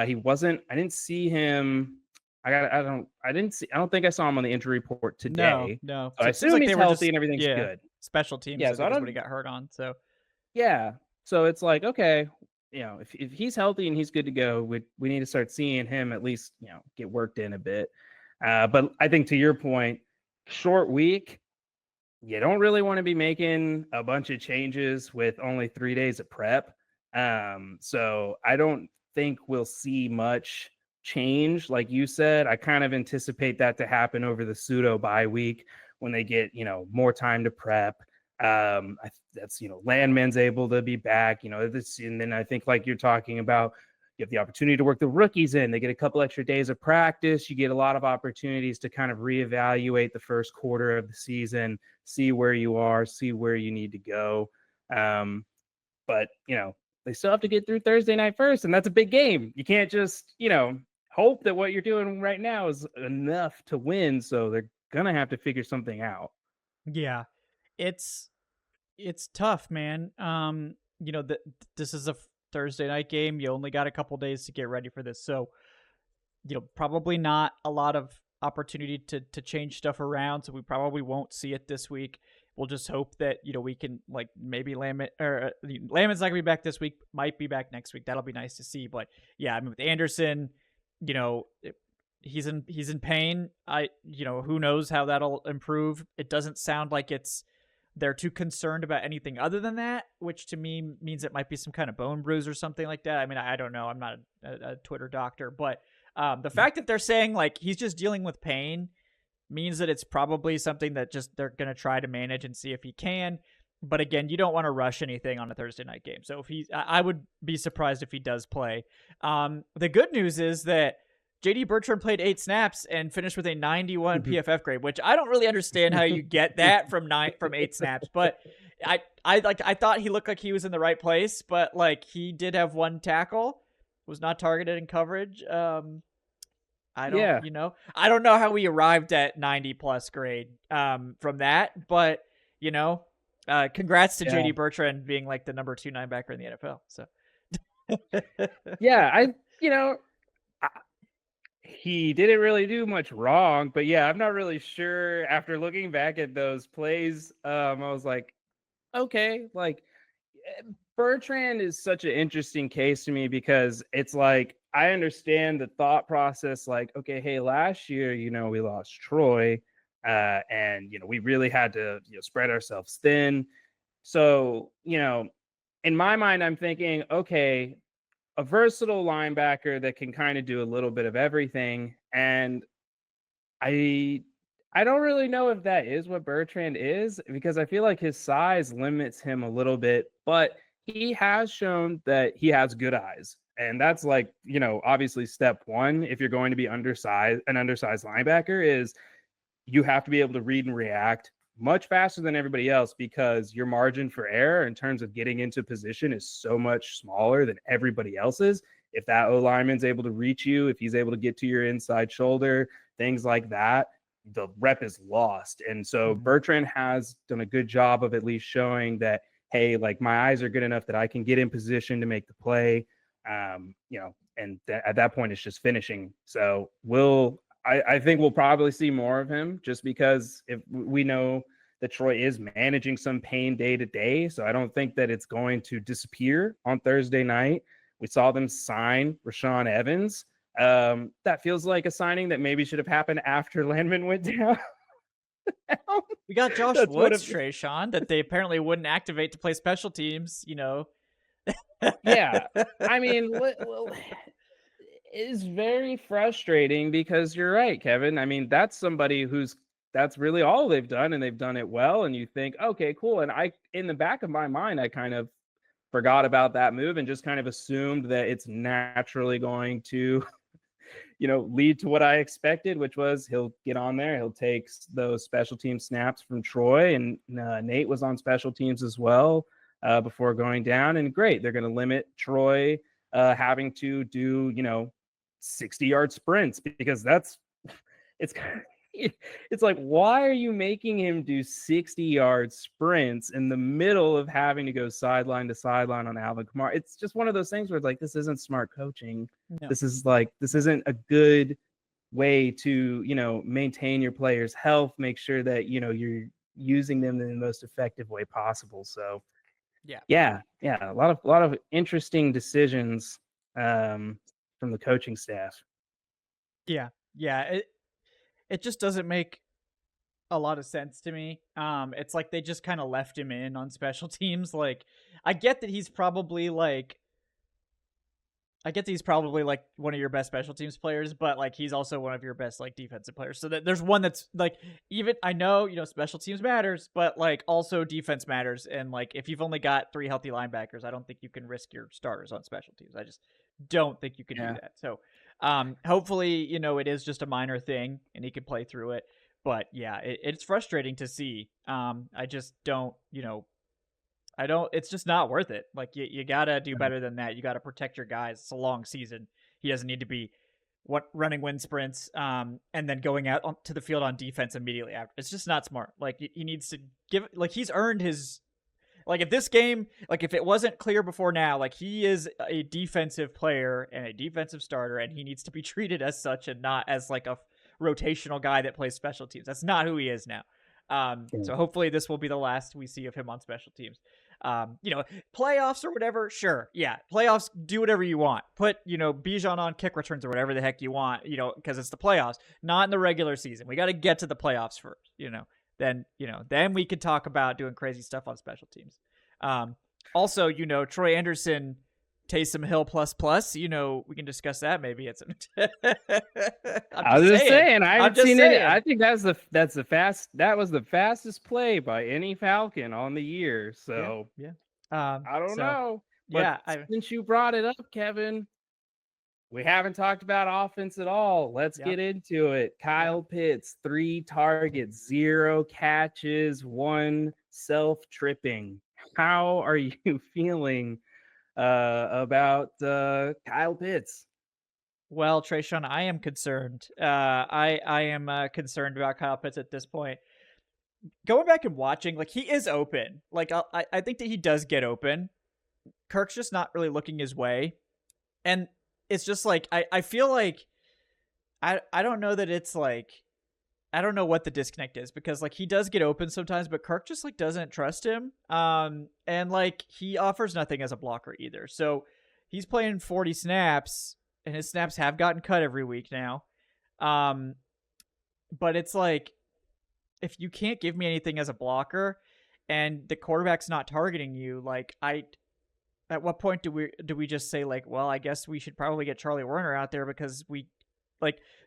He wasn't. I didn't see him. I don't think I saw him on the injury report today. No. So I assume he's healthy and everything's good. Special teams. Yeah, I think is what he got hurt on. So yeah. So it's like, okay, if he's healthy and he's good to go, we need to start seeing him at least get worked in a bit. But I think to your point, short week, you don't really want to be making a bunch of changes with only 3 days of prep. So I don't think we'll see much change. Like you said, I kind of anticipate that to happen over the pseudo bye week when they get more time to prep. That's Landman's able to be back, and then I think, like you're talking about, you have the opportunity to work the rookies in. They get a couple extra days of practice. You get a lot of opportunities to kind of reevaluate the first quarter of the season, see where you are, see where you need to go. But they still have to get through Thursday night first, and that's a big game. You can't just, hope that what you're doing right now is enough to win. So they're going to have to figure something out. Yeah, it's tough, man. This is a Thursday night game. You only got a couple days to get ready for this. So, probably not a lot of opportunity to change stuff around. So we probably won't see it this week. We'll just hope that, we can, like, maybe Landman's not gonna be back this week, might be back next week. That'll be nice to see. But yeah, I mean, with Andersen, he's in pain. Who knows how that'll improve. It doesn't sound like they're too concerned about anything other than that, which to me means it might be some kind of bone bruise or something like that. I mean, I don't know. I'm not a Twitter doctor, but the fact that they're saying like he's just dealing with pain means that it's probably something that just they're going to try to manage and see if he can. But again, you don't want to rush anything on a Thursday night game. So I would be surprised if he does play. The good news is that JD Bertrand played 8 snaps and finished with a 91 PFF grade, which I don't really understand how you get that from 8 snaps. But I thought he looked like he was in the right place, but like he did have 1 tackle, was not targeted in coverage. I don't know how we arrived at 90 plus grade from that, but congrats to JD Bertrand being like the number 2 linebacker in the NFL. So yeah, he didn't really do much wrong, but yeah, I'm not really sure. After looking back at those plays, I was like, okay, like Bertrand is such an interesting case to me because it's like, I understand the thought process. Like, okay, hey, last year, we lost Troy, and we really had to spread ourselves thin. So, in my mind, I'm thinking, okay, a versatile linebacker that can kind of do a little bit of everything. And I don't really know if that is what Bertrand is, because I feel like his size limits him a little bit, but he has shown that he has good eyes. And that's like, obviously step one, if you're going to be an undersized linebacker, is you have to be able to read and react much faster than everybody else, because your margin for error in terms of getting into position is so much smaller than everybody else's. if that O lineman's able to reach you, if he's able to get to your inside shoulder, things like that, the rep is lost. And so Bertrand has done a good job of at least showing that, hey, like my eyes are good enough that I can get in position to make the play. And at that point, it's just finishing. So I think we'll probably see more of him, just because if we know that Troy is managing some pain day to day. So I don't think that it's going to disappear on Thursday night. We saw them sign Rashaan Evans. That feels like a signing that maybe should have happened after Landman went down. We got Josh Woods, Tre'Shon, that they apparently wouldn't activate to play special teams, Yeah. I mean, it's very frustrating because you're right, Kevin. I mean, that's somebody that's really all they've done, and they've done it well. And you think, okay, cool. And in the back of my mind, I kind of forgot about that move and just kind of assumed that it's naturally going to, lead to what I expected, which was he'll get on there, he'll take those special team snaps from Troy, and Nate was on special teams as well before going down. And great, they're going to limit Troy having to do 60-yard sprints, because it's like, why are you making him do 60-yard sprints in the middle of having to go sideline to sideline on Alvin Kamara? It's just one of those things where it's like, this isn't smart coaching. No. This isn't a good way to, maintain your players' health, make sure that, you're using them in the most effective way possible. So yeah, a lot of interesting decisions from the coaching staff. Yeah. It just doesn't make a lot of sense to me. It's like they just kind of left him in on special teams. Like, I get that he's probably like one of your best special teams players, but like he's also one of your best like defensive players. So that there's one that's like, even I know, special teams matters, but like also defense matters. And like if you've only got 3 healthy linebackers, I don't think you can risk your starters on special teams. I just don't think you can do that. So hopefully, it is just a minor thing and he can play through it. But yeah, it's frustrating to see. I just don't, it's just not worth it. Like you gotta do better than that. You gotta protect your guys. It's a long season. He doesn't need to be running wind sprints and then going out to the field on defense immediately after. It's just not smart. Like he needs to he's earned his. Like if this game, like if it wasn't clear before now, like he is a defensive player and a defensive starter, and he needs to be treated as such and not as like a rotational guy that plays special teams. That's not who he is now. So hopefully this will be the last we see of him on special teams. Playoffs or whatever, sure. Yeah, playoffs, do whatever you want. Put, Bijan on kick returns or whatever the heck you want, because it's the playoffs, not in the regular season. We got to get to the playoffs first, then we could talk about doing crazy stuff on special teams. Also, Troy Andersen, Taysom Hill plus, we can discuss that maybe. It's I was just saying, I haven't seen it. I think that was the fastest play by any Falcon on the year. So yeah. I don't know. But since you brought it up, Kevin, we haven't talked about offense at all. Let's get into it. Kyle Pitts, 3 targets, 0 catches, 1 self-tripping. How are you feeling about Kyle Pitts? Well, Tre'Shon, I am concerned. I am concerned about Kyle Pitts at this point. Going back and watching, like, he is open. Like, I think that he does get open. Kirk's just not really looking his way. And it's just like, I feel like, I don't know that it's like, I don't know what the disconnect is, because like he does get open sometimes, but Kirk just like doesn't trust him. And like he offers nothing as a blocker either. So he's playing 40 snaps and his snaps have gotten cut every week now. But it's like, if you can't give me anything as a blocker and the quarterback's not targeting you, like at what point do we just say like, well, I guess we should probably get Charlie Werner out there, because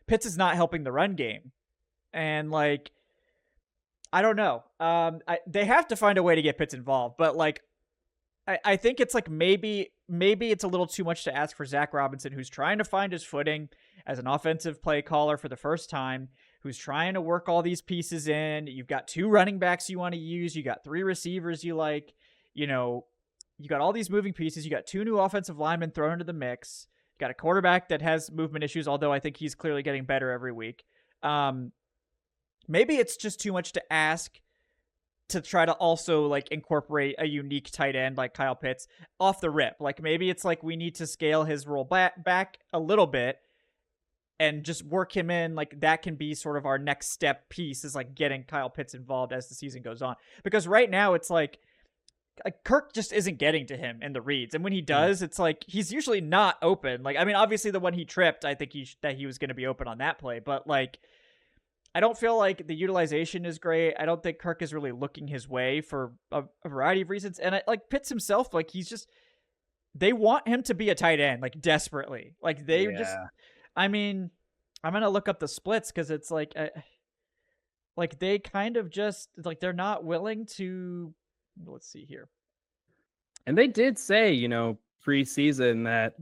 Pitts is not helping the run game. And like, I don't know. They have to find a way to get Pitts involved, but like, I think it's like maybe it's a little too much to ask for Zach Robinson, who's trying to find his footing as an offensive play caller for the first time, who's trying to work all these pieces in. You've got 2 running backs you want to use. You got 3 receivers you like. You got all these moving pieces. You got 2 new offensive linemen thrown into the mix. Got a quarterback that has movement issues, although I think he's clearly getting better every week. Maybe it's just too much to ask to try to also like incorporate a unique tight end like Kyle Pitts off the rip. Like maybe it's like we need to scale his role back a little bit and just work him in. Like that can be sort of our next step piece, is like getting Kyle Pitts involved as the season goes on. Because right now it's like Kirk just isn't getting to him in the reads, and when he does, it's like he's usually not open. Like, I mean, obviously the one he tripped, I think that he was going to be open on that play, but like I don't feel like the utilization is great. I don't think Kirk is really looking his way for a variety of reasons, and like Pitts himself, like he's just, they want him to be a tight end like desperately. Like they just, I mean, I'm gonna look up the splits because it's like they kind of just like they're not willing to. Let's see here. And they did say, preseason that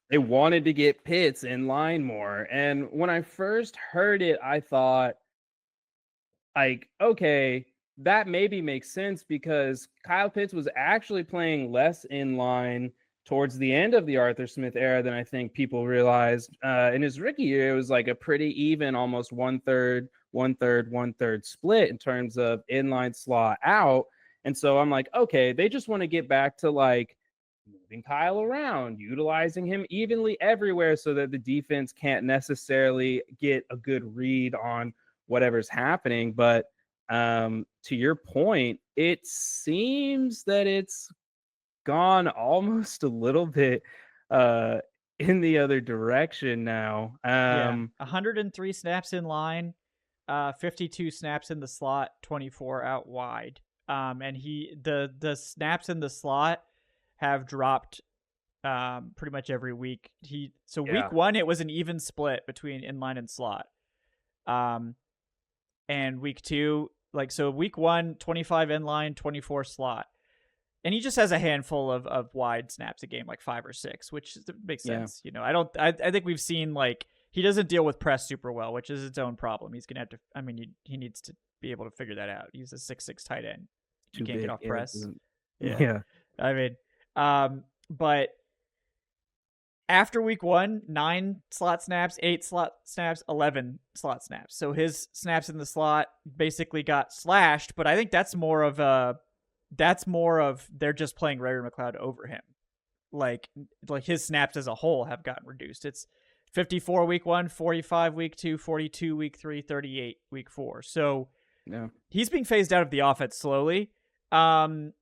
they wanted to get Pitts in line more. And when I first heard it, I thought, like, okay, that maybe makes sense because Kyle Pitts was actually playing less in line towards the end of the Arthur Smith era than I think people realized. In his rookie year, it was like a pretty even, almost 1/3, 1/3, 1/3 split in terms of inline slot out. And so I'm like, okay, they just want to get back to like moving Kyle around, utilizing him evenly everywhere so that the defense can't necessarily get a good read on whatever's happening. But to your point, it seems that it's gone almost a little bit in the other direction now. 103 snaps in line, 52 snaps in the slot, 24 out wide. And the snaps in the slot have dropped pretty much every week. Week 1 it was an even split between inline and slot. And week 2, week 1, 25 inline, 24 slot. And he just has a handful of wide snaps a game, like 5 or 6, which makes sense. I think we've seen like he doesn't deal with press super well, which is its own problem. He's gonna have to. I mean, he needs to be able to figure that out. He's a 6'6" tight end. You can't get off press. Yeah. I mean, but after week 1, 9 slot snaps, 8 slot snaps, 11 slot snaps. So his snaps in the slot basically got slashed, but I think that's more of they're just playing Ray McLeod over him. Like his snaps as a whole have gotten reduced. It's 54 week 1, 45 week 2, 42 week 3, 38 week 4. So he's being phased out of the offense slowly. And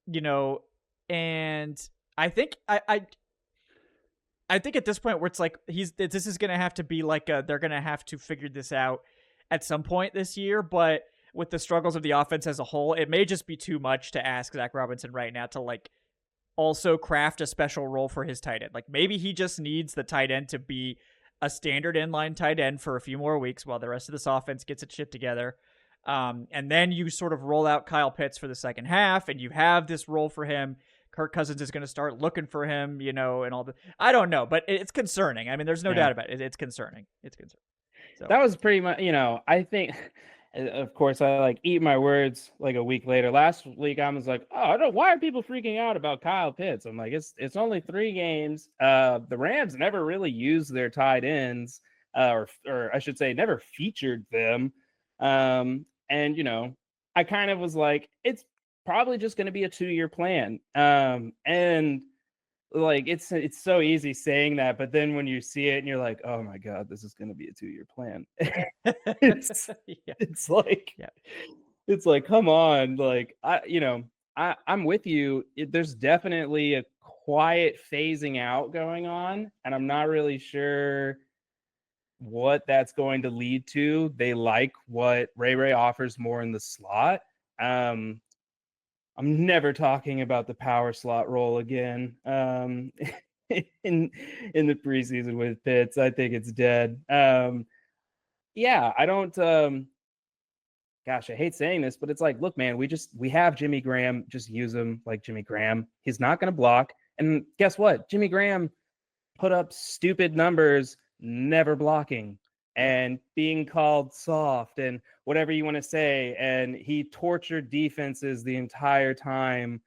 I think I think at this point where it's like this is going to have to be like they're going to have to figure this out at some point this year, but with the struggles of the offense as a whole, it may just be too much to ask Zach Robinson right now to like also craft a special role for his tight end. Like maybe he just needs the tight end to be a standard inline tight end for a few more weeks while the rest of this offense gets its shit together. And then you sort of roll out Kyle Pitts for the second half, and you have this role for him. Kirk Cousins is going to start looking for him, and all the. I don't know, but it's concerning. I mean, there's no doubt about it. It's concerning. It's concerning. So that was pretty much, I think. Of course, I like eat my words like a week later. Last week, I was like, why are people freaking out about Kyle Pitts? I'm like, it's only 3 games. The Rams never really used their tight ends, or I should say, never featured them. And I kind of was like, it's probably just going to be a 2-year plan. And like it's so easy saying that, but then when you see it and you're like, oh my God, this is going to be a 2-year plan. It's like, come on. Like, I'm with you. There's definitely a quiet phasing out going on, and I'm not really sure what that's going to lead to. They like what Ray offers more in the slot. I'm never talking about the power slot role again in the preseason with Pitts. I think it's dead. I don't gosh, I hate saying this, but it's like, look, man, we have Jimmy Graham. Just use him like Jimmy Graham. He's not going to block. And guess what? Jimmy Graham put up stupid numbers, never blocking and being called soft and whatever you want to say. And he tortured defenses the entire time.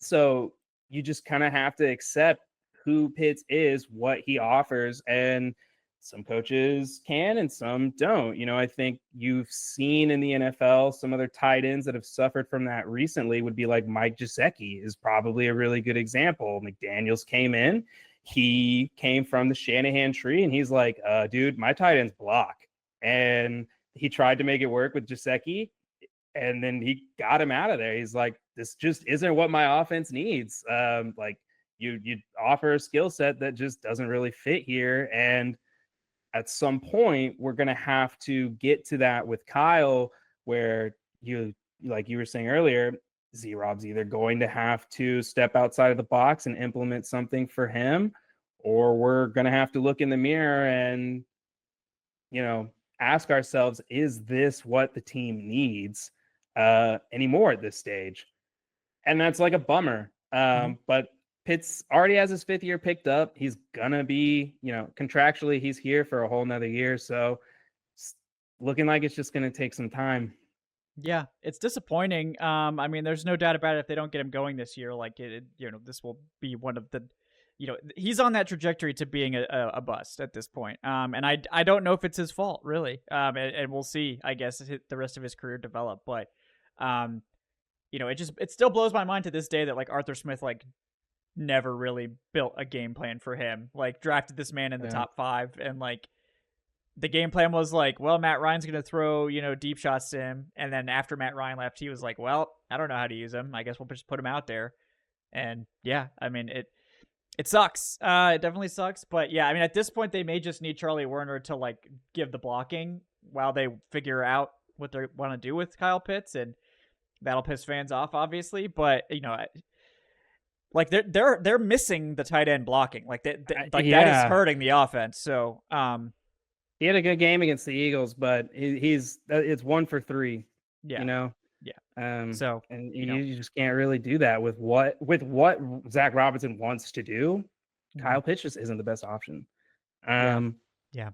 So you just kind of have to accept who Pitts is, what he offers, and some coaches can and some don't. I think you've seen in the NFL some other tight ends that have suffered from that recently would be like Mike Gesicki is probably a really good example. McDaniels came in, he came from the Shanahan tree, and he's like, dude, my tight ends block. And he tried to make it work with Gesicki, and then he got him out of there. He's like, this just isn't what my offense needs. Like you offer a skill set that just doesn't really fit here. And at some point, we're going to have to get to that with Kyle, where like you were saying earlier, Z-Rob's either going to have to step outside of the box and implement something for him, or we're going to have to look in the mirror and, ask ourselves, is this what the team needs anymore at this stage? And that's like a bummer. But Pitts already has his 5th year picked up. He's gonna be, contractually, he's here for a whole nother year. So it's looking like it's just gonna take some time. Yeah, it's disappointing. I mean, there's no doubt about it. If they don't get him going this year, like this will be one of the, he's on that trajectory to being a bust at this point. And I don't know if it's his fault, really. And we'll see, I guess, the rest of his career develop. But, it still blows my mind to this day that like Arthur Smith like never really built a game plan for him. Like drafted this man in the top 5, and like the game plan was like, well, Matt Ryan's gonna throw deep shots to him, and then after Matt Ryan left, he was like, well, I don't know how to use him. I guess we'll just put him out there. And yeah, I mean it sucks. It definitely sucks. But yeah, I mean at this point they may just need Charlie Werner to like give the blocking while they figure out what they want to do with Kyle Pitts, and that'll piss fans off, obviously. But like they're missing the tight end blocking. Like that is hurting the offense. So he had a good game against the Eagles, but it's 1 for 3. Yeah. So and you just can't really do that with what Zach Robinson wants to do. Kyle Pitts just isn't the best option. Yeah.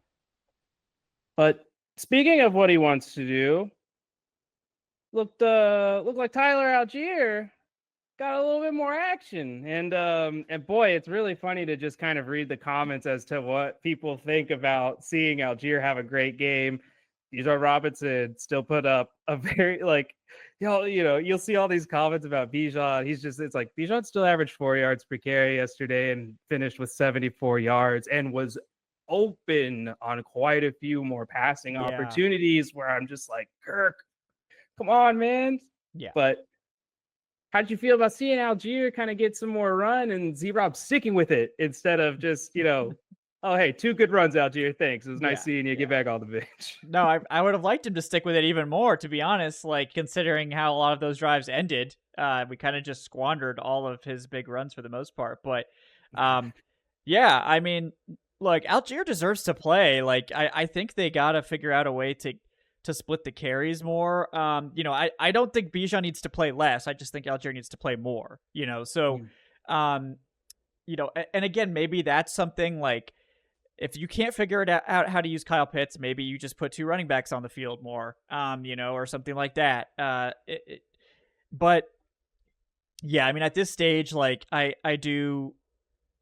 But speaking of what he wants to do, looked like Tyler Algier got a little bit more action, and boy, it's really funny to just kind of read the comments as to what people think about seeing Algier have a great game. Bijan Robinson still put up a very you'll see all these comments about Bijan. It's like Bijan still averaged 4 yards per carry yesterday and finished with 74 yards and was open on quite a few more passing opportunities where I'm just like, Kirk, come on, man. Yeah. But how'd you feel about seeing Algier kind of get some more run and Z-Rob sticking with it instead of just, oh, hey, 2 good runs, Algier. Thanks. It was nice seeing you get back on the bench. No, I would have liked him to stick with it even more, to be honest, like considering how a lot of those drives ended. We kind of just squandered all of his big runs for the most part. But yeah, I mean, look, Algier deserves to play. Like, I think they got to figure out a way to split the carries more. I don't think Bijan needs to play less. I just think Algier needs to play more, so, and again, maybe that's something like, if you can't figure it out how to use Kyle Pitts, maybe you just put 2 running backs on the field more, or something like that. But yeah, I mean, at this stage, like I do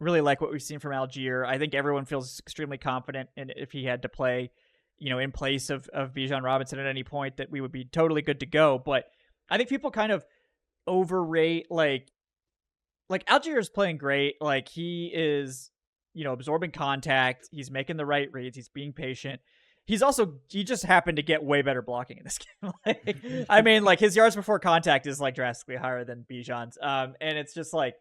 really like what we've seen from Algier. I think everyone feels extremely confident in if he had to play, in place of Bijan Robinson at any point, that we would be totally good to go. But I think people kind of overrate, like Algier is playing great. Like he is, absorbing contact. He's making the right reads. He's being patient. He just happened to get way better blocking in this game. I mean, like his yards before contact is like drastically higher than Bijan's. And it's just like,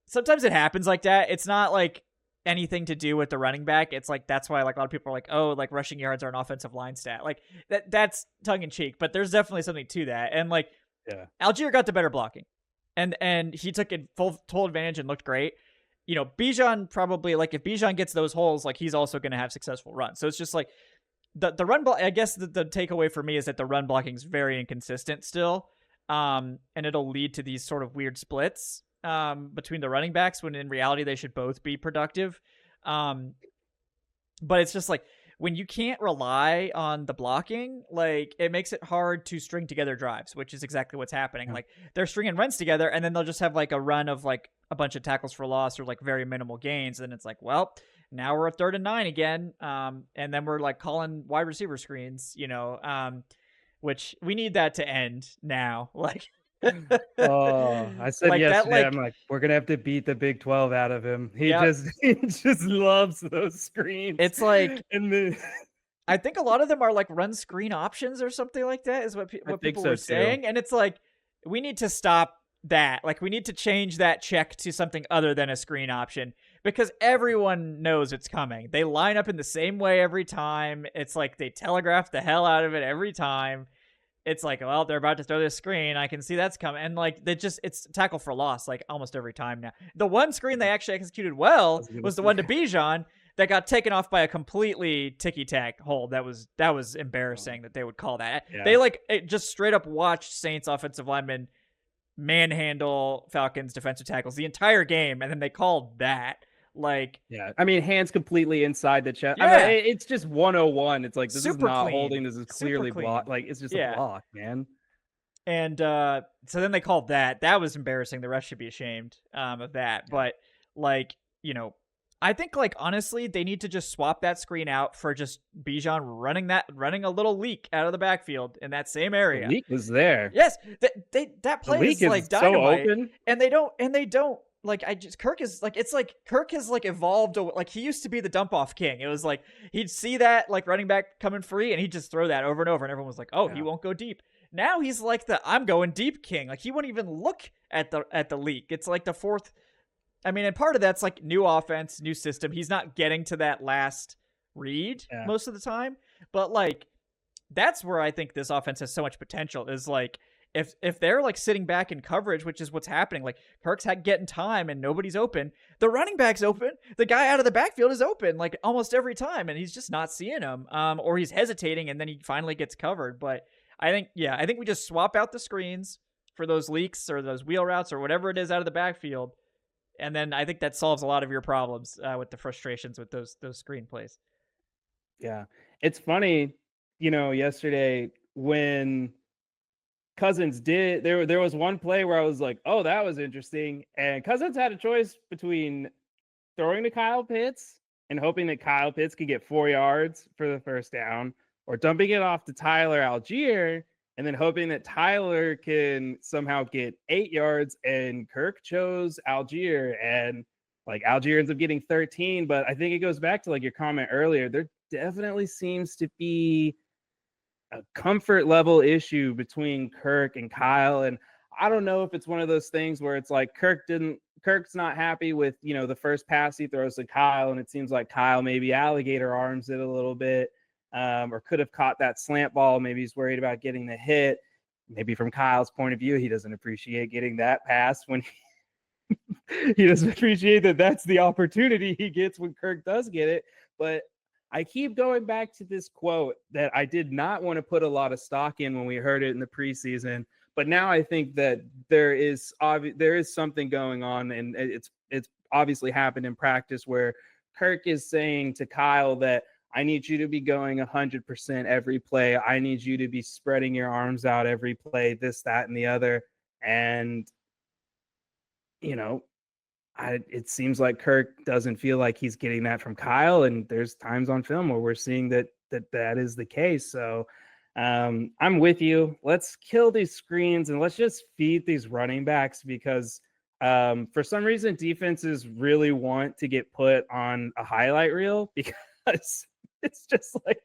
sometimes it happens like that. It's not like anything to do with the running back. It's like, that's why like a lot of people are like, oh, like rushing yards are an offensive line stat. Like that's tongue in cheek, but there's definitely something to that. And like, Algier got the better blocking, and he took it full advantage and looked great. Bijan probably, like, if Bijan gets those holes, like he's also going to have successful runs. So it's just like the run block. I guess the takeaway for me is that the run blocking is very inconsistent still. And it'll lead to these sort of weird splits between the running backs when in reality they should both be productive. But it's just like when you can't rely on the blocking, like it makes it hard to string together drives, which is exactly what's happening. Yeah. Like they're stringing runs together, and then they'll just have like a run of like a bunch of tackles for loss or like very minimal gains, and it's like, well, now we're a 3rd and 9 again, and then we're like calling wide receiver screens, which we need that to end now. Like, Oh, I said like that, yesterday, I'm like, like, we're gonna have to beat the Big 12 out of him. He yeah, just he just loves those screens. it's like And then I think a lot of them are like run screen options or something like that is what I what think people so were too. saying, and it's like we need to stop that. Like we need to change that check to something other than a screen option because everyone knows it's coming. They line up in the same way every time. It's like they telegraph the hell out of it every time. It's like, well, they're about to throw this screen. I can see that's coming. And like it's tackle for loss like almost every time now. The one screen they actually executed I well was gonna was the say. one to Bijan that got taken off by a completely ticky-tack hold. That was embarrassing that they would call that. Yeah. They like it just straight up watched Saints offensive linemen manhandle Falcons defensive tackles the entire game, and then they called that. Like, Yeah. I mean, hands completely inside the chest. I mean, yeah, it's just 101. It's like this is super not clean. holding. This is Super clearly clean. blocked. Like it's just a Yeah. block, man. And so then they called that. That was embarrassing. The rest should be ashamed of that. Yeah. But like, I think like honestly, they need to just swap that screen out for just Bijan running a little leak out of the backfield in that same The area. leak was there. Yes, that The play leak is like is so dynamite, open. and they don't like Kirk is like it's like Kirk has like evolved. Like he used to be the dump off king. It was like he'd see that like running back coming free, and he'd just throw that over and over, and everyone was like, oh, he Yeah. won't go deep. Now he's like the I'm going deep king. Like he won't even look at the leak. It's like the fourth. I mean, and part of that's like new offense, new system. He's not getting to that last read Yeah. most of the time, but like that's where I think this offense has so much potential. Is like if they're like sitting back in coverage, which is what's happening, like Kirk's getting time and nobody's open. The running back's open. The guy out of the backfield is open like almost every time, and he's just not seeing him. Or he's hesitating, and then he finally gets covered. But I think we just swap out the screens for those leaks or those wheel routes or whatever it is out of the backfield, and then I think that solves a lot of your problems with the frustrations with those screen plays. Yeah. It's funny, yesterday when Cousins there was one play where I was like, oh, that was interesting. And Cousins had a choice between throwing to Kyle Pitts and hoping that Kyle Pitts could get 4 yards for the first down, or dumping it off to Tyler Algier and then hoping that Tyler can somehow get 8 yards. And Kirk chose Algier, and like Algier ends up getting 13. But I think it goes back to like your comment earlier. There definitely seems to be a comfort level issue between Kirk and Kyle. And I don't know if it's one of those things where it's like Kirk's not happy with, the first pass he throws to Kyle, and it seems like Kyle maybe alligator arms it a little bit, or could have caught that slant ball. Maybe he's worried about getting the hit. Maybe from Kyle's point of view, he doesn't appreciate getting that pass when he doesn't appreciate that that's the opportunity he gets when Kirk does get it. But I keep going back to this quote that I did not want to put a lot of stock in when we heard it in the preseason, but now I think that there is something going on, and it's obviously happened in practice, where Kirk is saying to Kyle that I need you to be going 100% every play. I need you to be spreading your arms out every play, this, that, and the other. And, it seems like Kirk doesn't feel like he's getting that from Kyle. And there's times on film where we're seeing that is the case. So I'm with you. Let's kill these screens and let's just feed these running backs, because for some reason defenses really want to get put on a highlight reel, because it's just like,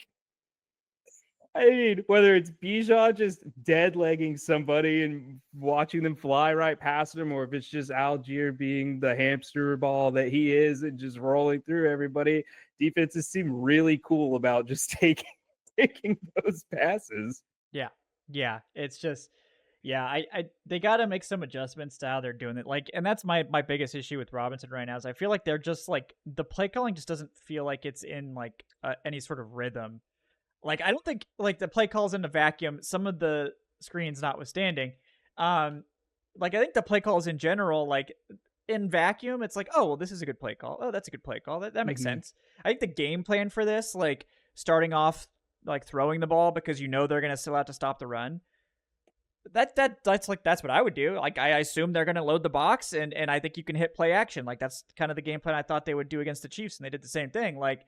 I mean, whether it's Bijan just dead legging somebody and watching them fly right past him, or if it's just Algier being the hamster ball that he is and just rolling through everybody, defenses seem really cool about just taking those passes. Yeah. It's just, I they got to make some adjustments to how they're doing it. Like, and that's my biggest issue with Robinson right now is I feel like they're just like the play calling just doesn't feel like it's in like any sort of rhythm. Like, I don't think like the play calls in a vacuum, some of the screens notwithstanding. Like I think the play calls in general, like in vacuum, it's like, oh, well, this is a good play call. Oh, that's a good play call. That makes sense. I think the game plan for this, like starting off like throwing the ball because you know they're going to still have to stop the run. That's what I would do. Like I assume they're going to load the box, and I think you can hit play action. Like that's kind of the game plan I thought they would do against the Chiefs, and they did the same thing. Like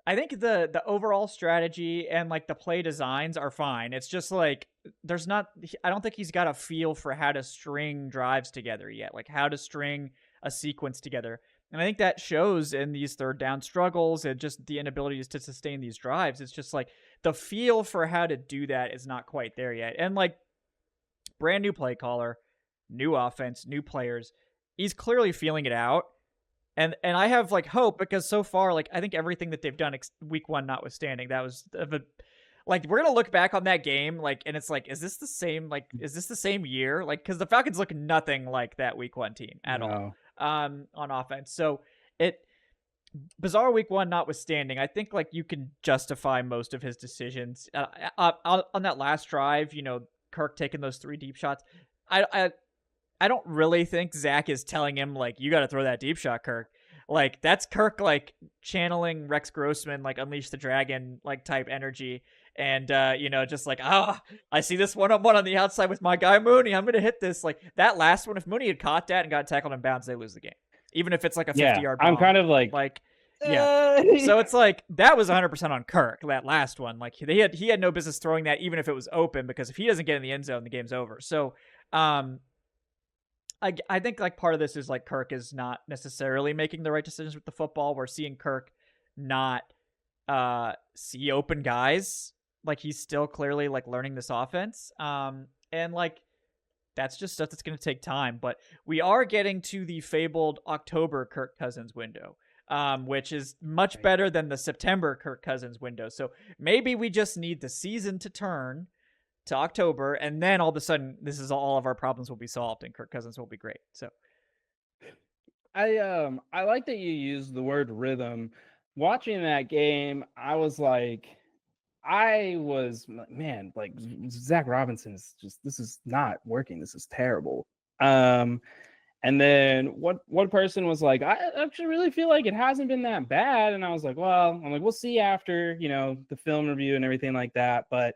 I think the overall strategy and like the play designs are fine. It's just like I don't think he's got a feel for how to string drives together yet, like how to string a sequence together. And I think that shows in these third down struggles and just the inability to sustain these drives. It's just like the feel for how to do that is not quite there yet. And like brand new play caller, new offense, new players, he's clearly feeling it out. And I have like hope because so far, like I think everything that they've done week one notwithstanding, that was like we're gonna look back on that game like, and it's like, is this the same year? Like because the Falcons look nothing like that week one team at all on offense. So bizarre week one notwithstanding, I think like you can justify most of his decisions on that last drive. Kirk taking those 3 deep shots. I don't really think Zach is telling him, like, you got to throw that deep shot, Kirk. Like, that's Kirk, like, channeling Rex Grossman, like, Unleash the Dragon, like, type energy. And, just like, I see this one-on-one on the outside with my guy Mooney. I'm going to hit this. Like, that last one, if Mooney had caught that and got tackled in bounds, they lose the game. Even if it's, like, a 50-yard bomb. I'm kind of like... Yeah. So it's like, that was 100% on Kirk, that last one. Like, he had no business throwing that, even if it was open, because if he doesn't get in the end zone, the game's over. So, I think like part of this is like Kirk is not necessarily making the right decisions with the football. We're seeing Kirk not see open guys. Like he's still clearly like learning this offense. And like that's just stuff that's going to take time. But we are getting to the fabled October Kirk Cousins window, which is much better than the September Kirk Cousins window. So maybe we just need the season to turn to October, and then all of a sudden, all of our problems will be solved, and Kirk Cousins will be great. So, I like that you used the word rhythm. Watching that game, I was like, man, like Zach Robinson is just, this is not working. This is terrible. And then one person was like, I actually really feel like it hasn't been that bad. And I was like, well, we'll see after, the film review and everything like that. But,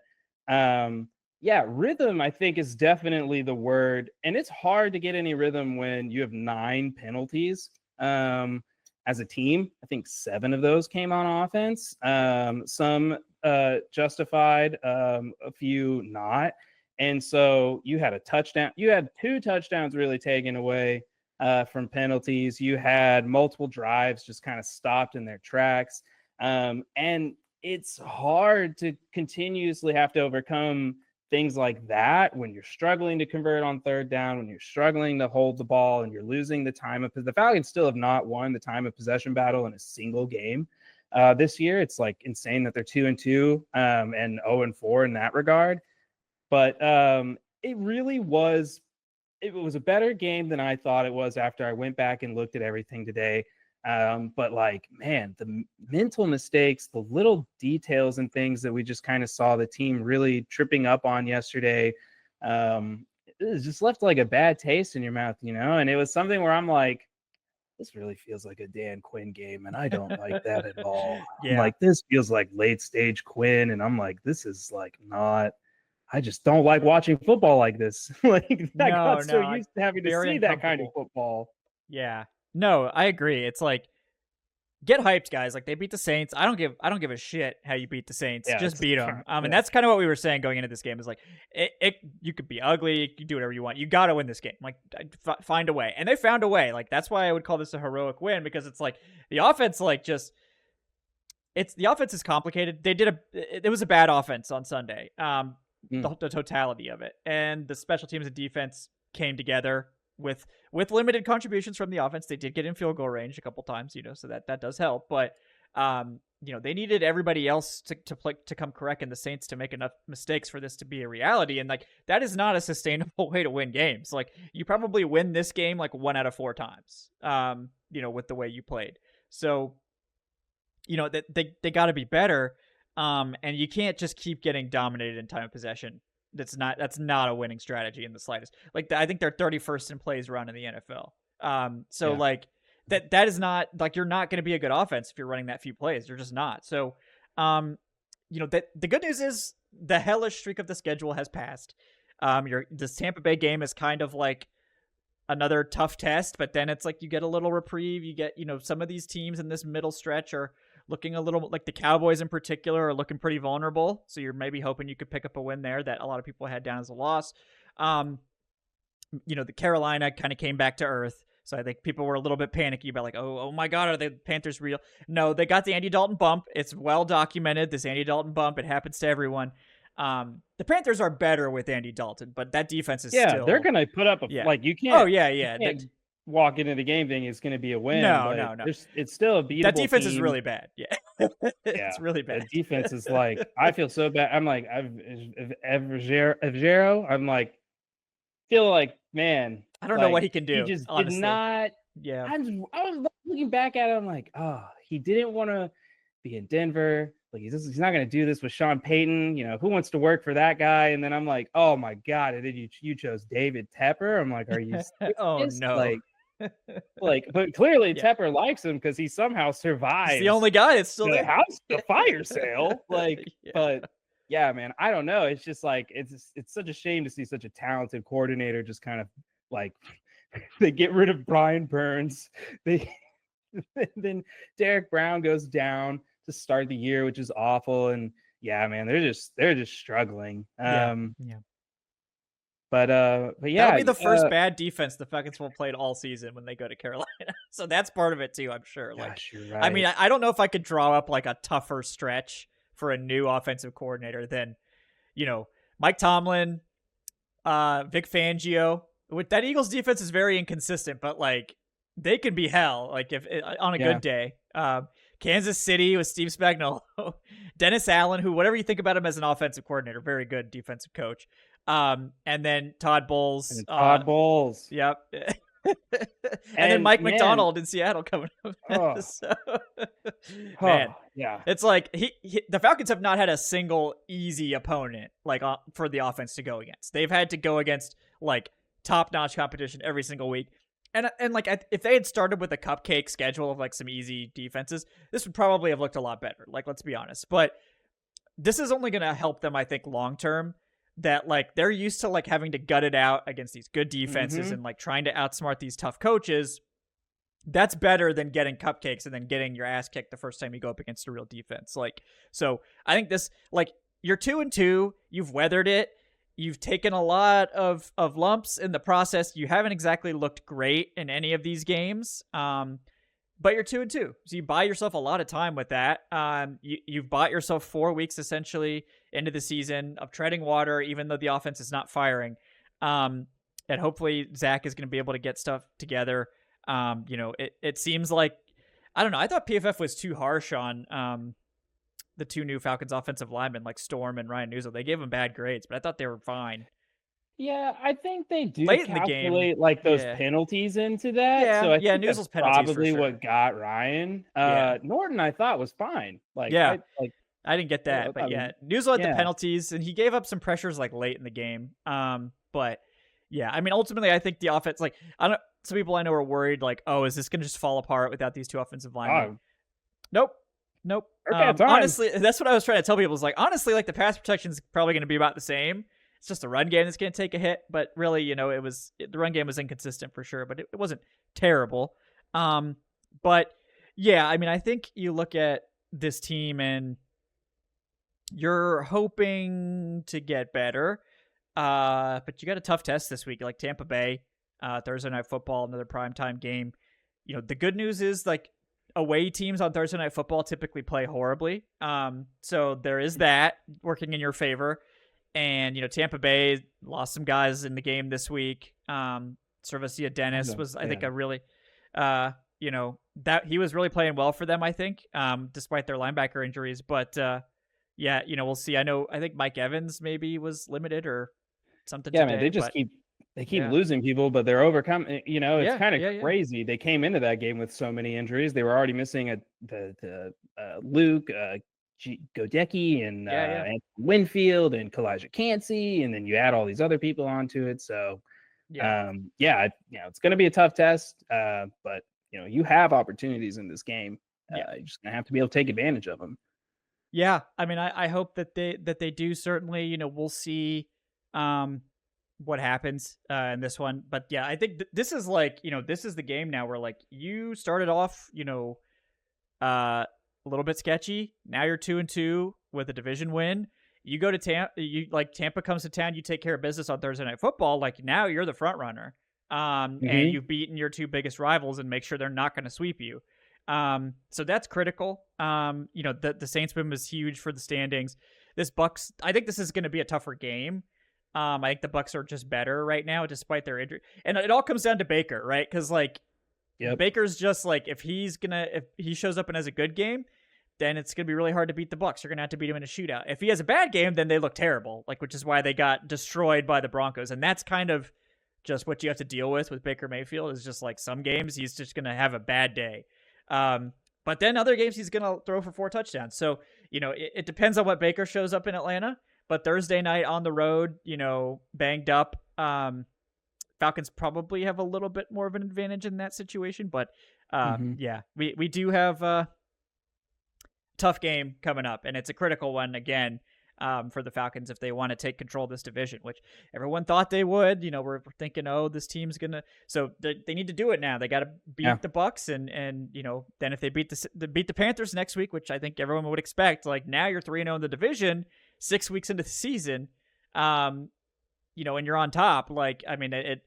yeah, rhythm, I think, is definitely the word. And it's hard to get any rhythm when you have 9 penalties as a team. I think 7 of those came on offense. Some justified, a few not. And so you had a touchdown. You had 2 touchdowns really taken away from penalties. You had multiple drives just kind of stopped in their tracks. And it's hard to continuously have to overcome things like that when you're struggling to convert on third down, when you're struggling to hold the ball and you're losing the time of the Falcons still have not won the time of possession battle in a single game this year. It's like insane that they're 2-2 and 0-4 in that regard. But it was a better game than I thought it was after I went back and looked at everything today. But like, man, the mental mistakes, the little details and things that we just kind of saw the team really tripping up on yesterday, it just left like a bad taste in your mouth, and it was something where I'm like, this really feels like a Dan Quinn game, and I don't like that at all. Yeah. I'm like, this feels like late stage Quinn, and I'm like, this is like not, I just don't like watching football like this. Like I got so used to having to see that kind of football. Yeah. No, I agree. It's like, get hyped, guys. Like they beat the Saints. I don't give a shit how you beat the Saints. Yeah, just beat them. And that's kind of what we were saying going into this game. Is like, you could be ugly, you can do whatever you want. You got to win this game. Like, find a way. And they found a way. Like that's why I would call this a heroic win, because it's like the offense, like the offense is complicated. It was a bad offense on Sunday. The totality of it, and the special teams and defense came together. With limited contributions from the offense. They did get in field goal range a couple times, so that does help. But they needed everybody else to come correct, and the Saints to make enough mistakes for this to be a reality. And like that is not a sustainable way to win games. Like you probably win this game like 1 out of 4 times. With the way you played. So, they got to be better. And you can't just keep getting dominated in time of possession. That's not a winning strategy in the slightest. Like I think they're 31st in plays run in the NFL. So like that is not like, you're not going to be a good offense if you're running that few plays. You're just not. So The good news is the hellish streak of the schedule has passed. This Tampa Bay game is kind of like another tough test, but then it's like you get a little reprieve. You get, some of these teams in this middle stretch are looking a little, like the Cowboys in particular, are looking pretty vulnerable. So you're maybe hoping you could pick up a win there that a lot of people had down as a loss. The Carolina kind of came back to earth. So I think people were a little bit panicky about like, oh my God, are the Panthers real? No, they got the Andy Dalton bump. It's well documented, this Andy Dalton bump. It happens to everyone. The Panthers are better with Andy Dalton, but that defense is still... they're going to put up you can't... Oh, yeah. You can't walk into the game thinking it's going to be a win. No. It's still a beatable That defense team. is really bad. Yeah. It's really bad. The defense is like, I feel so bad. I'm like, Evgero, I'm like, feel like, man, I don't know what he can do. He just honestly. did not. Yeah. I was looking back at it. I'm like, he didn't want to be in Denver. Like he's not going to do this with Sean Payton. Who wants to work for that guy? And then I'm like, oh my God. And then you chose David Tepper. I'm like, are you serious? Oh no. But clearly Tepper likes him because he somehow survives. He's the only guy that's still there. The fire sale. But yeah, man, I don't know. It's just like it's such a shame to see such a talented coordinator just kind of like they get rid of Brian Burns. Then Derek Brown goes down to start the year, which is awful. And yeah, man, they're just struggling. But yeah, that'll be the first bad defense the Falcons will play all season when they go to Carolina. So that's part of it too, I'm sure. Gosh, you're right. I mean, I don't know if I could draw up like a tougher stretch for a new offensive coordinator than, Mike Tomlin, Vic Fangio. With that Eagles defense is very inconsistent, but like they can be hell. Like if on a good day, Kansas City with Steve Spagnuolo, Dennis Allen, who whatever you think about him as an offensive coordinator, very good defensive coach. And then Todd Bowles. Bowles. Yep. and then Mike McDonald in Seattle coming up. Man, yeah. It's like the Falcons have not had a single easy opponent like for the offense to go against. They've had to go against like top-notch competition every single week. And like if they had started with a cupcake schedule of like some easy defenses, this would probably have looked a lot better. Like, let's be honest. But this is only going to help them, I think, long term. That like they're used to like having to gut it out against these good defenses and like trying to outsmart these tough coaches. That's better than getting cupcakes and then getting your ass kicked the first time you go up against a real defense. Like, so I think this, like, you're 2-2, you've weathered it. You've taken a lot of lumps in the process. You haven't exactly looked great in any of these games. But you're 2-2. So you buy yourself a lot of time with that. You've bought yourself 4 weeks essentially into the season of treading water, even though the offense is not firing. And hopefully Zach is going to be able to get stuff together. It seems like, I don't know. I thought PFF was too harsh on the two new Falcons offensive linemen, like Storm and Ryan Newsel. They gave them bad grades, but I thought they were fine. Yeah, I think they do late calculate in the game, like those penalties into that. Yeah, so I think Newsel's that's penalties probably for sure. what got Ryan. Norton, I thought was fine. Like, I didn't get that, but Newsel had the yeah. penalties, and he gave up some pressures like late in the game. But yeah, I mean, ultimately, I think the offense, like, some people I know are worried, like, oh, is this going to just fall apart without these two offensive linemen? Nope. Honestly, that's what I was trying to tell people. Is like, honestly, like the pass protection is probably going to be about the same. It's just the run game that's going to take a hit. But really, the run game was inconsistent for sure, but it wasn't terrible. But yeah, I mean, I think you look at this team and you're hoping to get better. But you got a tough test this week, like Tampa Bay, Thursday Night Football, another primetime game. The good news is like away teams on Thursday Night Football typically play horribly. So there is that working in your favor. And, Tampa Bay lost some guys in the game this week. Servicia Dennis was, I think, a really, that he was really playing well for them, I think, despite their linebacker injuries. But, we'll see. I think Mike Evans maybe was limited or something. Yeah, today, man, they keep losing people, but they're overcoming. It's kind of crazy. They came into that game with so many injuries. They were already missing Luke, Godecki, and Winfield and Kalijah Cansey, and then you add all these other people onto it. So, it's going to be a tough test. But you have opportunities in this game. You're just going to have to be able to take advantage of them. Yeah, I mean, I hope that they do. Certainly, we'll see what happens in this one. But yeah, I think this is like, this is the game now where like you started off, a little bit sketchy. Now you're 2-2 with a division win. You go to Tampa. Tampa comes to town. You take care of business on Thursday Night Football. Like now you're the front runner. And Hmm. you've beaten your two biggest rivals and make sure they're not going to sweep you. So that's critical. The Saints win was huge for the standings. This Bucks, I think this is going to be a tougher game. I think the Bucks are just better right now, despite their injury, and it all comes down to Baker, right? Because like Yep. Baker's just like if he shows up and has a good game, then it's gonna be really hard to beat the Bucks. You're gonna have to beat him in a shootout. If he has a bad game, then they look terrible, like which is why they got destroyed by the Broncos, and that's kind of just what you have to deal with Baker Mayfield. Is just like some games he's just gonna have a bad day. Um, but then other games he's gonna throw for 4 touchdowns. So it depends on what Baker shows up in Atlanta. But Thursday night on the road, banged up. Falcons probably have a little bit more of an advantage in that situation. But Hmm. yeah, we do have a tough game coming up, and it's a critical one again. For the Falcons, if they want to take control of this division, which everyone thought they would, we're thinking, oh, this team's gonna. So they need to do it now. They got to Yeah. beat the Bucks, and then if they beat the Panthers next week, which I think everyone would expect, like now you're 3-0 in the division, 6 weeks into the season, and you're on top. Like I mean, it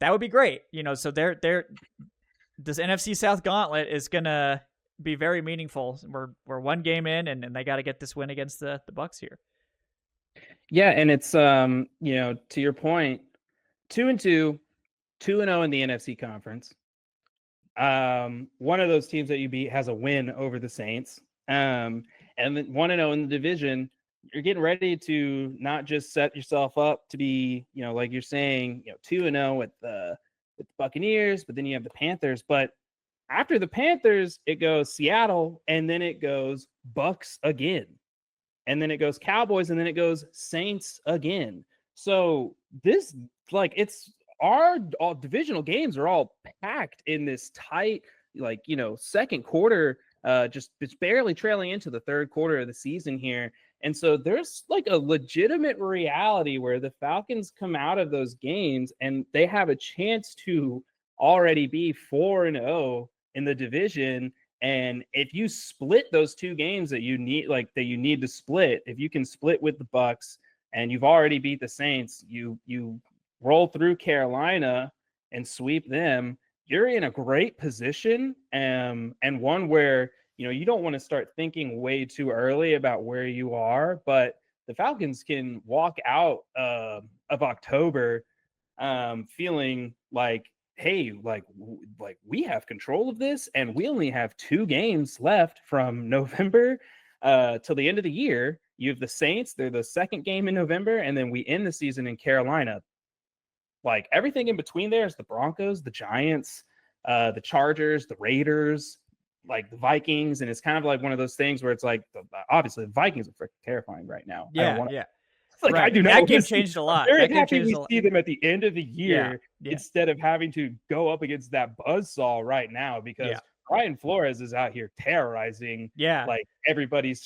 that would be great, So they're this NFC South gauntlet is gonna be very meaningful. We're one game in, and they got to get this win against the Bucks here. Yeah, and it's to your point, 2-2, 2-0 in the NFC conference. One of those teams that you beat has a win over the Saints. And then 1-0 in the division. You're getting ready to not just set yourself up to be, like you're saying, 2-0 with the Buccaneers, but then you have the Panthers. But after the Panthers, it goes Seattle, and then it goes Bucks again. And then it goes Cowboys, and then it goes Saints again. So this, like, it's our all divisional games are all packed in this tight, second quarter, just it's barely trailing into the third quarter of the season here. And so there's like a legitimate reality where the Falcons come out of those games and they have a chance to already be 4-0 in the division. And if you split those two games that you need to split, if you can split with the Bucks and you've already beat the Saints, you roll through Carolina and sweep them, you're in a great position, and one where you don't want to start thinking way too early about where you are. But the Falcons can walk out of October feeling like, hey, like we have control of this, and we only have 2 games left from November till the end of the year. You have the Saints, they're the second game in November, and then we end the season in Carolina. Like everything in between there is the Broncos, the Giants, the Chargers, the Raiders, like the Vikings. And it's kind of like one of those things where it's like, obviously the Vikings are freaking terrifying right now. I don't Yeah, want to, yeah. like, Right. I do not That want game to see, changed a I'm lot. very That game happy changed we a lot. see them at the end of the Yeah. year Yeah. instead of having to go up against that buzzsaw right now, because Yeah. Brian Flores is out here terrorizing Yeah. like everybody's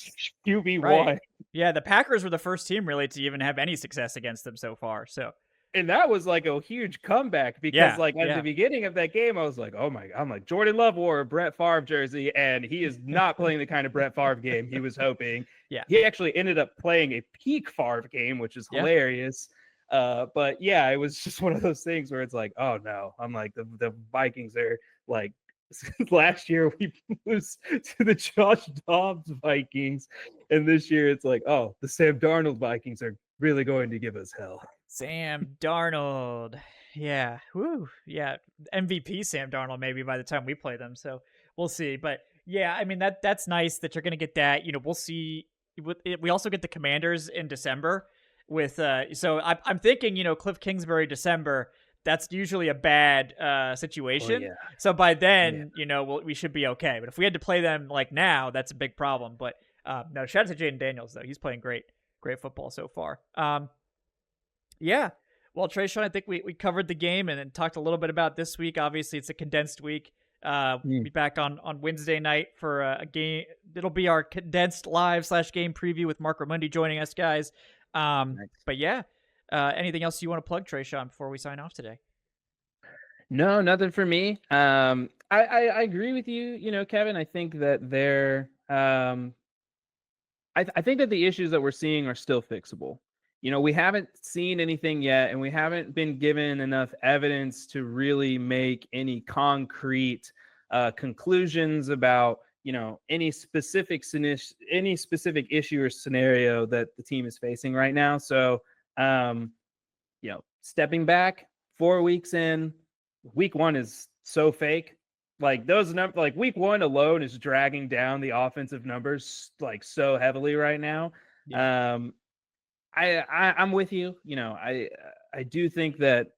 QB1. Right. Yeah. The Packers were the first team really to even have any success against them so far. So And that was like a huge comeback because, yeah. like, at the Yeah. beginning of that game, I was like, oh my God, I'm like, Jordan Love wore a Brett Favre jersey, and he is not playing the kind of Brett Favre game he was hoping. Yeah. He actually ended up playing a peak Favre game, which is Yeah. hilarious. But yeah, it was just one of those things where it's like, oh no, I'm like, the Vikings are like, last year we lose to the Josh Dobbs Vikings, and this year it's like, oh, the Sam Darnold Vikings are really going to give us hell. Sam Darnold. Yeah. Woo. Yeah. MVP Sam Darnold maybe by the time we play them. So we'll see. But yeah, I mean that's nice that you're gonna get that. We'll see. We also get the Commanders in December with so I'm thinking, Cliff Kingsbury December, that's usually a bad situation. Oh, yeah. So by then, we should be okay. But if we had to play them like now, that's a big problem. But no, shout out to Jaden Daniels though. He's playing great football so far. Yeah. Well, Tre'Shon, I think we covered the game and talked a little bit about this week. Obviously, it's a condensed week We'll be back on Wednesday night for a game. It'll be our condensed live/game preview with Mark Ramundi joining us, guys. Nice. But yeah, anything else you want to plug, Tre'Shon, before we sign off today? No, nothing for me. I agree with you. You know, Kevin. I think that I think that the issues that we're seeing are still fixable. You know, we haven't seen anything yet, and we haven't been given enough evidence to really make any concrete conclusions about, you know, any specific issue or scenario that the team is facing right now. So, you know, stepping back 4 weeks in, week 1 is so fake. Like those numbers, like week 1 alone is dragging down the offensive numbers like so heavily right now. Yeah. I'm with you. You know, I do think that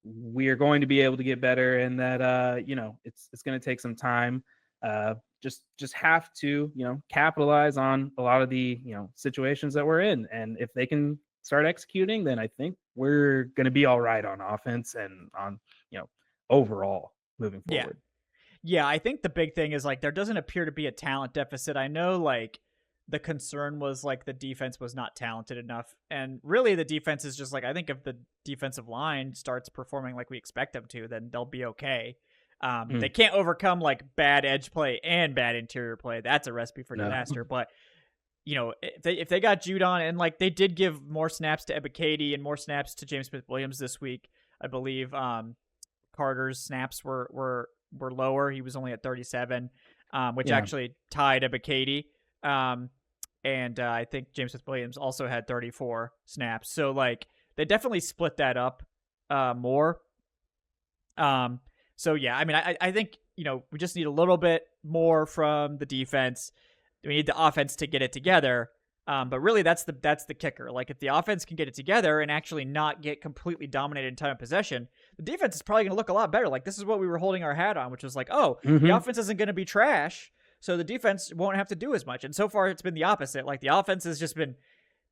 we are going to be able to get better, and that you know, it's going to take some time. Just have to, you know, capitalize on a lot of the, you know, situations that we're in, and if they can start executing, then I think we're going to be all right on offense and on, you know, overall moving forward. Yeah, I think the big thing is like there doesn't appear to be a talent deficit. I know like the concern was like the defense was not talented enough. And really the defense is just like, I think if the defensive line starts performing like we expect them to, then they'll be okay. They can't overcome like bad edge play and bad interior play. That's a recipe for disaster. But you know, if they got Judon, and like they did give more snaps to Ebiketie and more snaps to James Smith-Williams this week, I believe. Carter's snaps were lower. He was only at 37, which actually tied Ebiketie. And I think James Smith-Williams also had 34 snaps. So like they definitely split that up more. So yeah, I mean, I think, you know, we just need a little bit more from the defense. We need the offense to get it together. But really that's the kicker. Like if the offense can get it together and actually not get completely dominated in time of possession, the defense is probably going to look a lot better. Like this is what we were holding our hat on, which was like, oh, the offense isn't going to be trash, so the defense won't have to do as much. And so far it's been the opposite. Like the offense has just been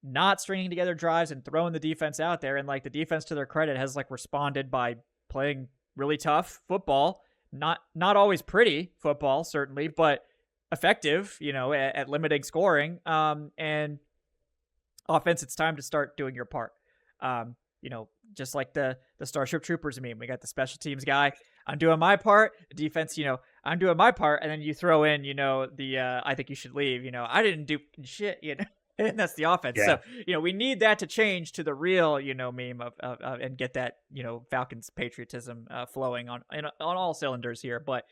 not stringing together drives and throwing the defense out there. And like the defense, to their credit, has like responded by playing really tough football. Not always pretty football, certainly, but effective, you know, at limiting scoring. And offense, it's time to start doing your part. You know, just like the Starship Troopers meme, we got the special teams guy, I'm doing my part. The defense, you know, I'm doing my part. And then you throw in, you know, the I think you should leave, you know, I didn't do shit, you know. And that's the offense. Yeah. So, you know, we need that to change to the real, you know, meme of and get that, you know, Falcons patriotism flowing on all cylinders here. But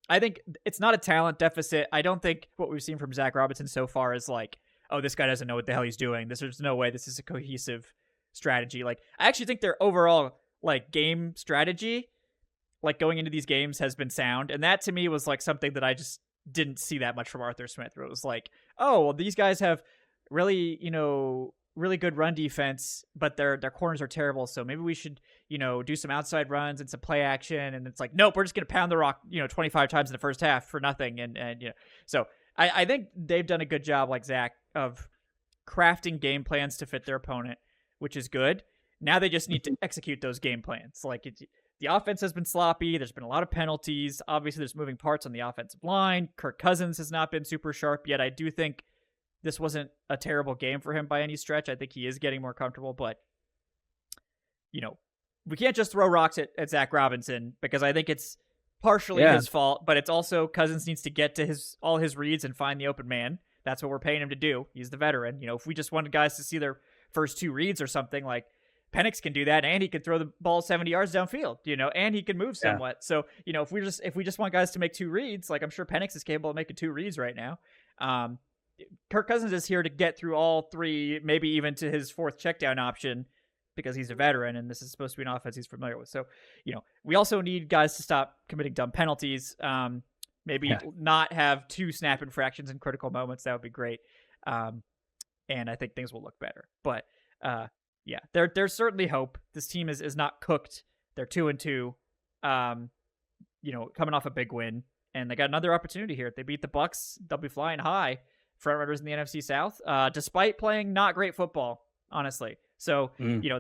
I think it's not a talent deficit. I don't think what we've seen from Zach Robinson so far is like, oh, this guy doesn't know what the hell he's doing. There's no way this is a cohesive strategy. Like, I actually think their overall like game strategy, like going into these games, has been sound. And that to me was like something that I just didn't see that much from Arthur Smith, where it was like, oh, well, these guys have really, you know, really good run defense, but their corners are terrible. So maybe we should, you know, do some outside runs and some play action. And it's like, nope, we're just going to pound the rock, you know, 25 times in the first half for nothing. And you know, so I think they've done a good job, like Zach, of crafting game plans to fit their opponent, which is good. Now they just need to execute those game plans. Like the offense has been sloppy. There's been a lot of penalties. Obviously there's moving parts on the offensive line. Kirk Cousins has not been super sharp yet. I do think this wasn't a terrible game for him by any stretch. I think he is getting more comfortable, but, you know, we can't just throw rocks at Zach Robinson, because I think it's partially his fault, but it's also Cousins needs to get to all his reads and find the open man. That's what we're paying him to do. He's the veteran. You know, if we just wanted guys to see their first 2 reads or something, like Penix can do that, and he can throw the ball 70 yards downfield, you know, and he can move somewhat. So, you know, if we just want guys to make 2 reads, like I'm sure Penix is capable of making 2 reads right now. Kirk Cousins is here to get through all 3, maybe even to his 4th checkdown option, because he's a veteran and this is supposed to be an offense he's familiar with. So, you know, we also need guys to stop committing dumb penalties. Maybe not have 2 snap infractions in critical moments. That would be great. And I think things will look better. But yeah, there's certainly hope. This team is not cooked. They're 2-2. You know, coming off a big win, and they got another opportunity here. If they beat the Bucs, they'll be flying high, front runners in the NFC South, despite playing not great football, honestly. So, you know,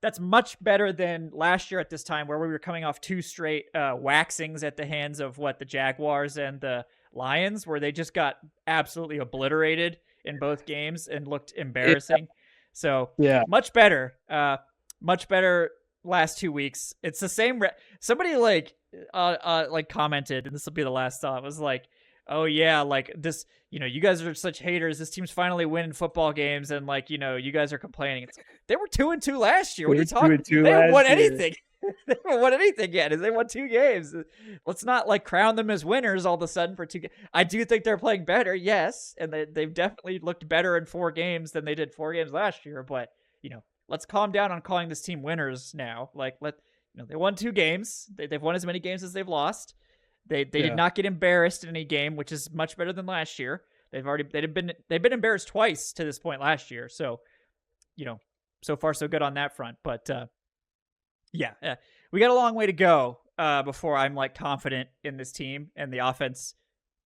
that's much better than last year at this time, where we were coming off 2 straight waxings at the hands of the Jaguars and the Lions, where they just got absolutely obliterated in both games and looked embarrassing. So much better last 2 weeks. It's the same. Somebody like commented, and this will be the last thought, was like, oh yeah, like this, you guys are such haters. This team's finally winning football games, and you guys are complaining. They were 2-2 last year. What are you talking? They haven't won anything. They haven't won anything yet. They won 2 games. Let's not crown them as winners all of a sudden for 2 games. I do think they're playing better, yes, and they've definitely looked better in 4 games than they did 4 games last year. But let's calm down on calling this team winners now. They won 2 games. They've won as many games as they've lost. They did not get embarrassed in any game, which is much better than last year. They've been embarrassed twice to this point last year. So, so far so good on that front. But we got a long way to go before I'm confident in this team, and the offense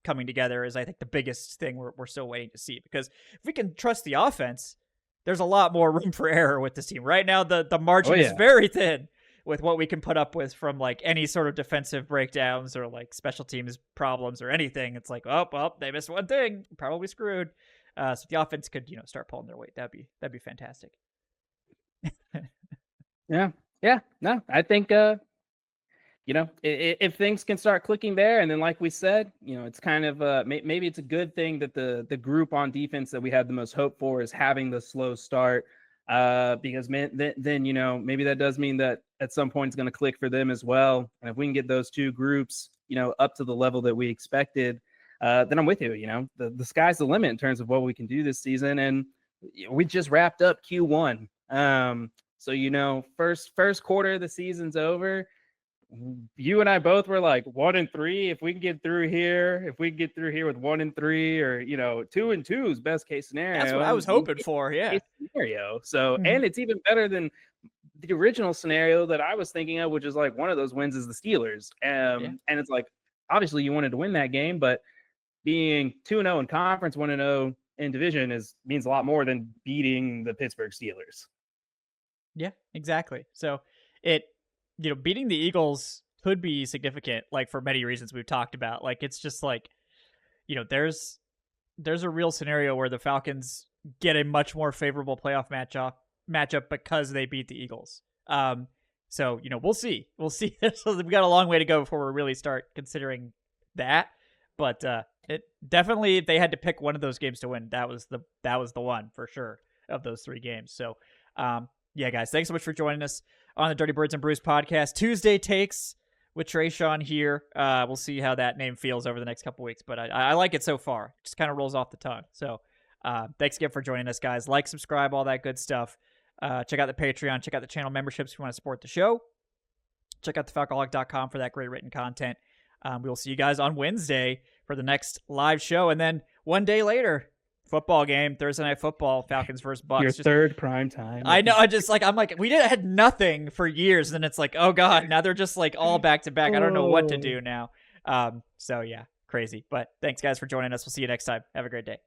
coming together is, I think, the biggest thing we're still waiting to see. Because if we can trust the offense, there's a lot more room for error with this team. Right now, the margin is very thin with what we can put up with from any sort of defensive breakdowns or special teams problems or anything. It's well, they missed one thing, probably screwed. So if the offense could, start pulling their weight, that'd be fantastic. Yeah. No, I think, if things can start clicking there, and then like we said, it's kind of maybe it's a good thing that the group on defense that we have the most hope for is having the slow start. Because then maybe that does mean that at some point it's going to click for them as well. And if we can get those 2 groups, up to the level that we expected, then I'm with you. The sky's the limit in terms of what we can do this season. And we just wrapped up Q1. So first quarter of the season's over. You and I both were 1-3. If we can get through here, with 1-3, or 2-2 is best case scenario. That's what I was hoping for. Yeah. Scenario. So, and it's even better than the original scenario that I was thinking of, which is one of those wins is the Steelers. And it's obviously you wanted to win that game, but being 2-0 in conference, 1-0 in division means a lot more than beating the Pittsburgh Steelers. Yeah, exactly. So beating the Eagles could be significant, for many reasons we've talked about. It's just there's a real scenario where the Falcons get a much more favorable playoff matchup because they beat the Eagles. So we'll see. So we've got a long way to go before we really start considering that. But it definitely, if they had to pick one of those games to win, that was the one for sure of those 3 games. So yeah, guys, thanks so much for joining us on the Dirty Birds and Brews podcast. Tuesday takes with Tre'Shon here. We'll see how that name feels over the next couple weeks, but I like it so far. It just kind of rolls off the tongue. So thanks again for joining us, guys. Like, subscribe, all that good stuff. Check out the Patreon. Check out the channel memberships if you want to support the show. Check out thefalcoholic.com for that great written content. We will see you guys on Wednesday for the next live show, and then one day later, football game, Thursday Night Football, Falcons versus Bucks. Your third prime time. I know. I'm like, we had nothing for years, and then it's oh god, now they're just all back to back. I don't know what to do now. So yeah, crazy. But thanks guys for joining us. We'll see you next time. Have a great day.